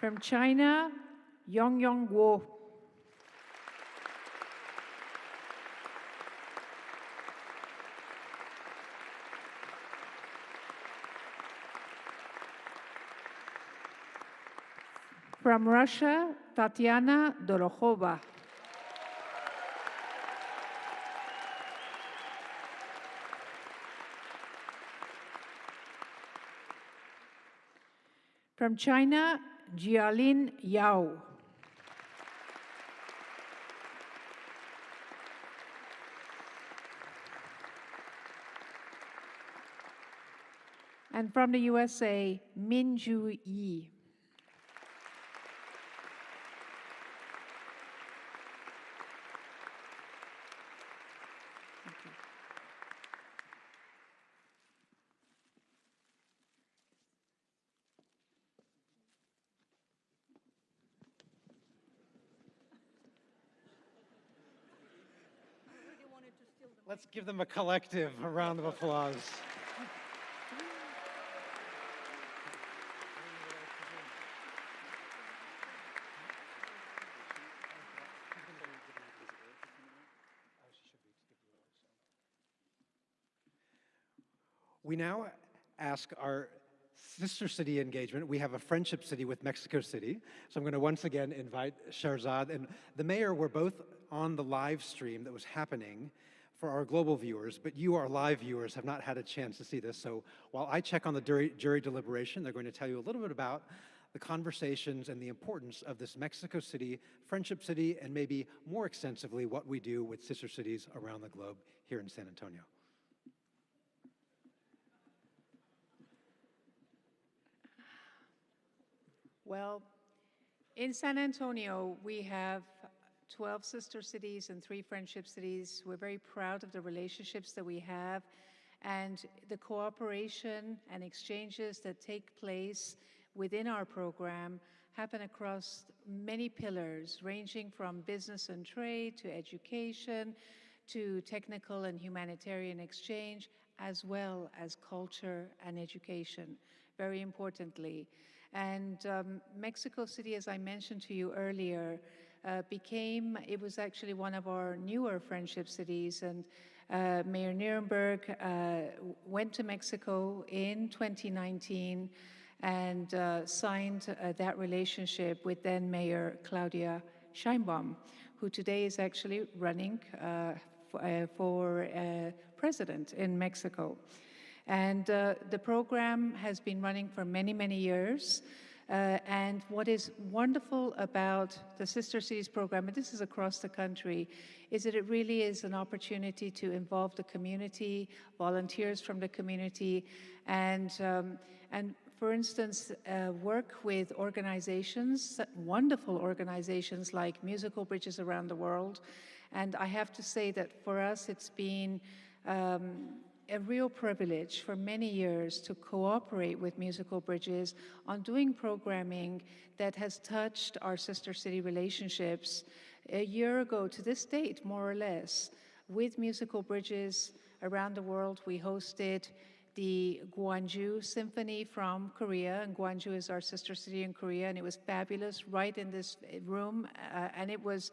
From China, Yongyong Guo. From Russia, Tatiana Dorokhova. From China, JLen Yao. And from the USA, Minju Yi. Let's give them a collective round of applause. We now ask our sister city engagement. We have a friendship city with Mexico City. So I'm going to once again invite Sherzad and the mayor were both on the live stream that was happening for our global viewers, but you, our live viewers, have not had a chance to see this. So while I check on the jury deliberation, they're going to tell you a little bit about the conversations and the importance of this Mexico City friendship city, and maybe more extensively what we do with sister cities around the globe here in San Antonio. Well, in San Antonio, we have 12 sister cities and 3 friendship cities. We're very proud of the relationships that we have and the cooperation and exchanges that take place within our program happen across many pillars, ranging from business and trade to education to technical and humanitarian exchange, as well as culture and education, very importantly. And Mexico City, as I mentioned to you earlier, it was actually one of our newer friendship cities, and Mayor Nirenberg went to Mexico in 2019 and signed that relationship with then Mayor Claudia Sheinbaum, who today is actually running for president in Mexico. And the program has been running for many, many years. And what is wonderful about the Sister Cities program, and this is across the country, is that it really is an opportunity to involve the community, volunteers from the community, and for instance, work with organizations, wonderful organizations like Musical Bridges Around the World. And I have to say that for us, it's been a real privilege for many years to cooperate with Musical Bridges on doing programming that has touched our sister city relationships. A year ago to this date, more or less, with Musical Bridges around the world, we hosted the Gwangju Symphony from Korea, and Gwangju is our sister city in Korea, and it was fabulous right in this room, and it was,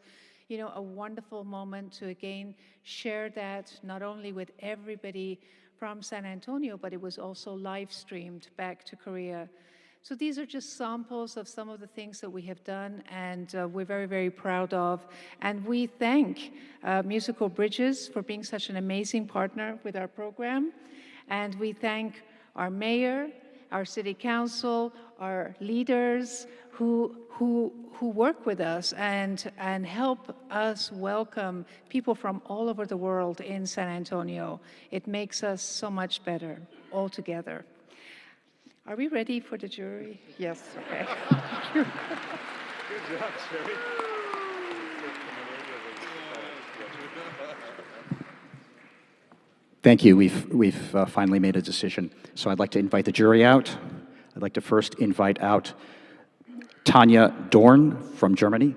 you know, a wonderful moment to again share that not only with everybody from San Antonio, but it was also live streamed back to Korea. So these are just samples of some of the things that we have done, and we're very, very proud of. And we thank Musical Bridges for being such an amazing partner with our program. And we thank our mayor, our city council, our leaders who work with us and help us welcome people from all over the world in San Antonio. It makes us so much better all together. Are we ready for the jury? Yes, okay. Good job, Sherry. Thank you. We've finally made a decision. So I'd like to invite the jury out. I'd like to first invite out Tanya Dorn from Germany.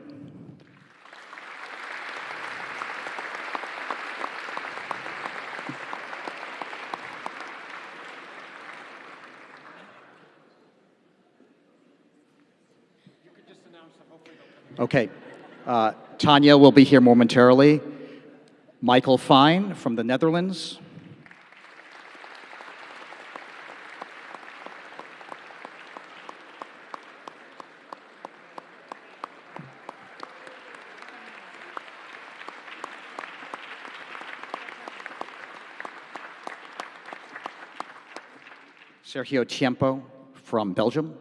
Okay. Tanya will be here momentarily. Michael Fine from the Netherlands. Sergio Tiempo from Belgium.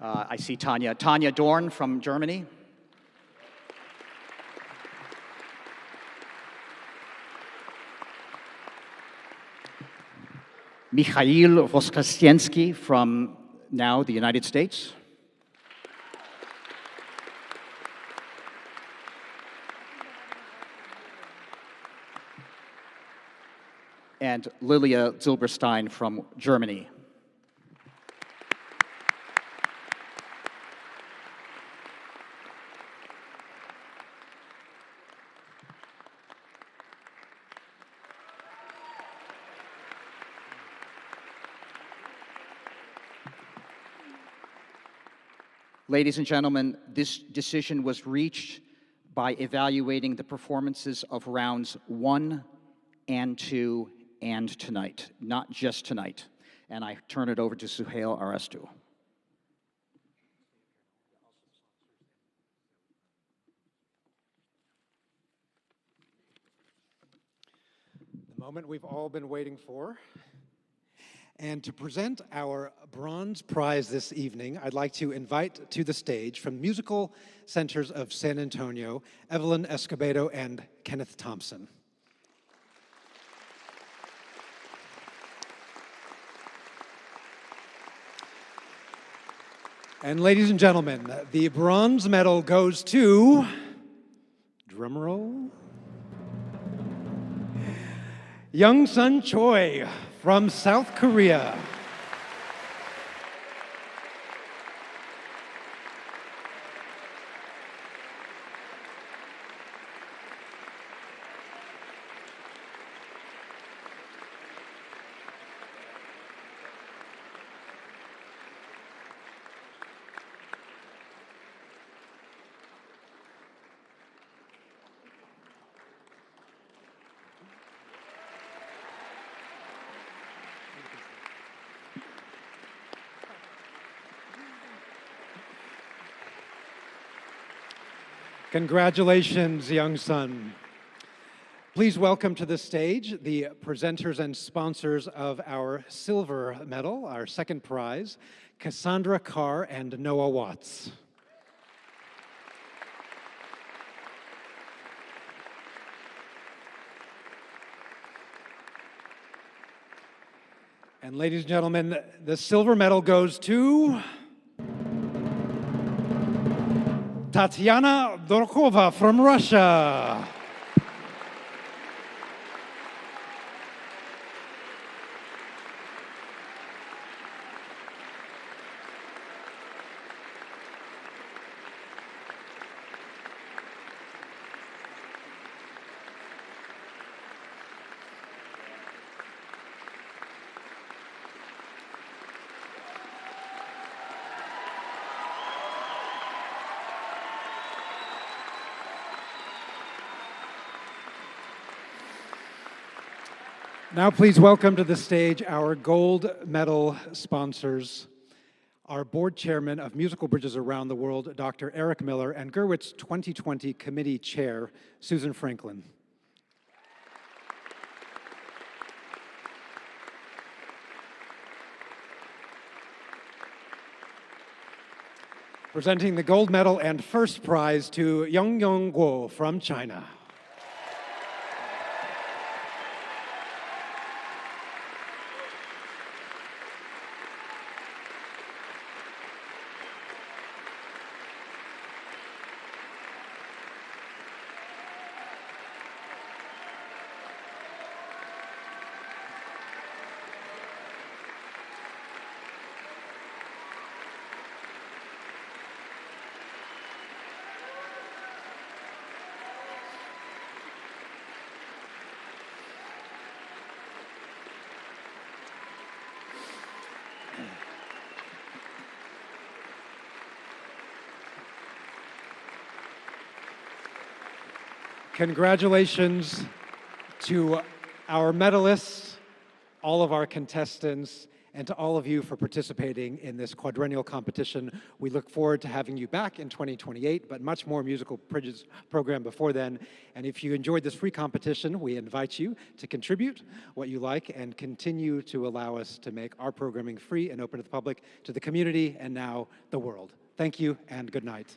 I see Tanya. Tanya Dorn from Germany. Mikhail Voskresensky from now the United States. And Lilia Zilberstein from Germany. Ladies and gentlemen, this decision was reached by evaluating the performances of rounds 1 and 2 and tonight, not just tonight. And I turn it over to Suhail Arastu. The moment we've all been waiting for. And to present our bronze prize this evening, I'd like to invite to the stage from Musical Centers of San Antonio, Evelyn Escobedo and Kenneth Thompson. And ladies and gentlemen, the bronze medal goes to, drumroll, Young-sun Choi from South Korea. Congratulations, Young-sun. Please welcome to the stage the presenters and sponsors of our silver medal, our second prize, Cassandra Carr and Noah Watts. And ladies and gentlemen, the silver medal goes to Tatiana Dorkova from Russia. Now please welcome to the stage our gold medal sponsors, our board chairman of musical bridges around the world, Dr. Eric Miller, and Gurwitz 2020 committee chair, Susan Franklin. Presenting the gold medal and first prize to Yongyong Guo from China. Congratulations to our medalists, all of our contestants, and to all of you for participating in this quadrennial competition. We look forward to having you back in 2028, but much more musical bridges program before then. And if you enjoyed this free competition, we invite you to contribute what you like and continue to allow us to make our programming free and open to the public, to the community, and now the world. Thank you and good night.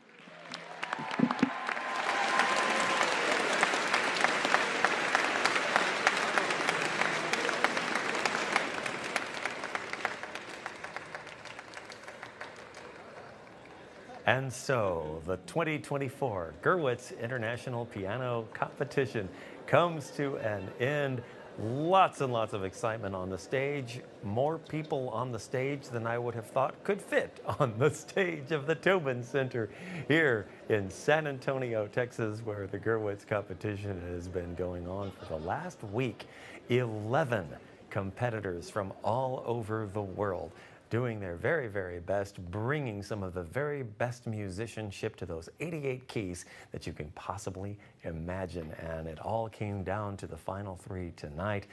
And so the 2024 Gurwitz International Piano Competition comes to an end. Lots and lots of excitement on the stage. More people on the stage than I would have thought could fit on the stage of the Tobin Center here in San Antonio, Texas, where the Gurwitz competition has been going on for the last week. 11 competitors from all over the world doing their very, very best, bringing some of the very best musicianship to those 88 keys that you can possibly imagine. And it all came down to the final three tonight,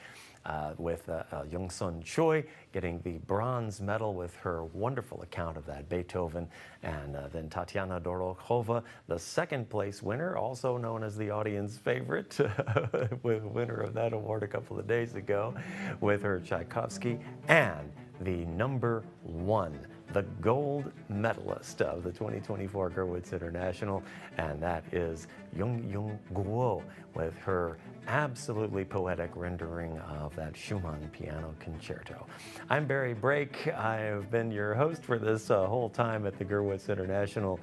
with Young-sun Choi getting the bronze medal with her wonderful account of that Beethoven, and then Tatiana Dorokhova, the second place winner, also known as the audience favorite, winner of that award a couple of days ago, with her Tchaikovsky, and the number one, the gold medalist of the 2024 Gurwitz International, and that is Yongyong Guo with her absolutely poetic rendering of that Schumann piano concerto. I'm Barry Brake. I've been your host for this whole time at the Gurwitz International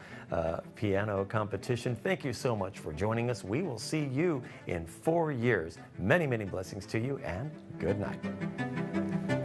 Piano Competition. Thank you so much for joining us. We will see you in 4 years. Many, many blessings to you, and good night.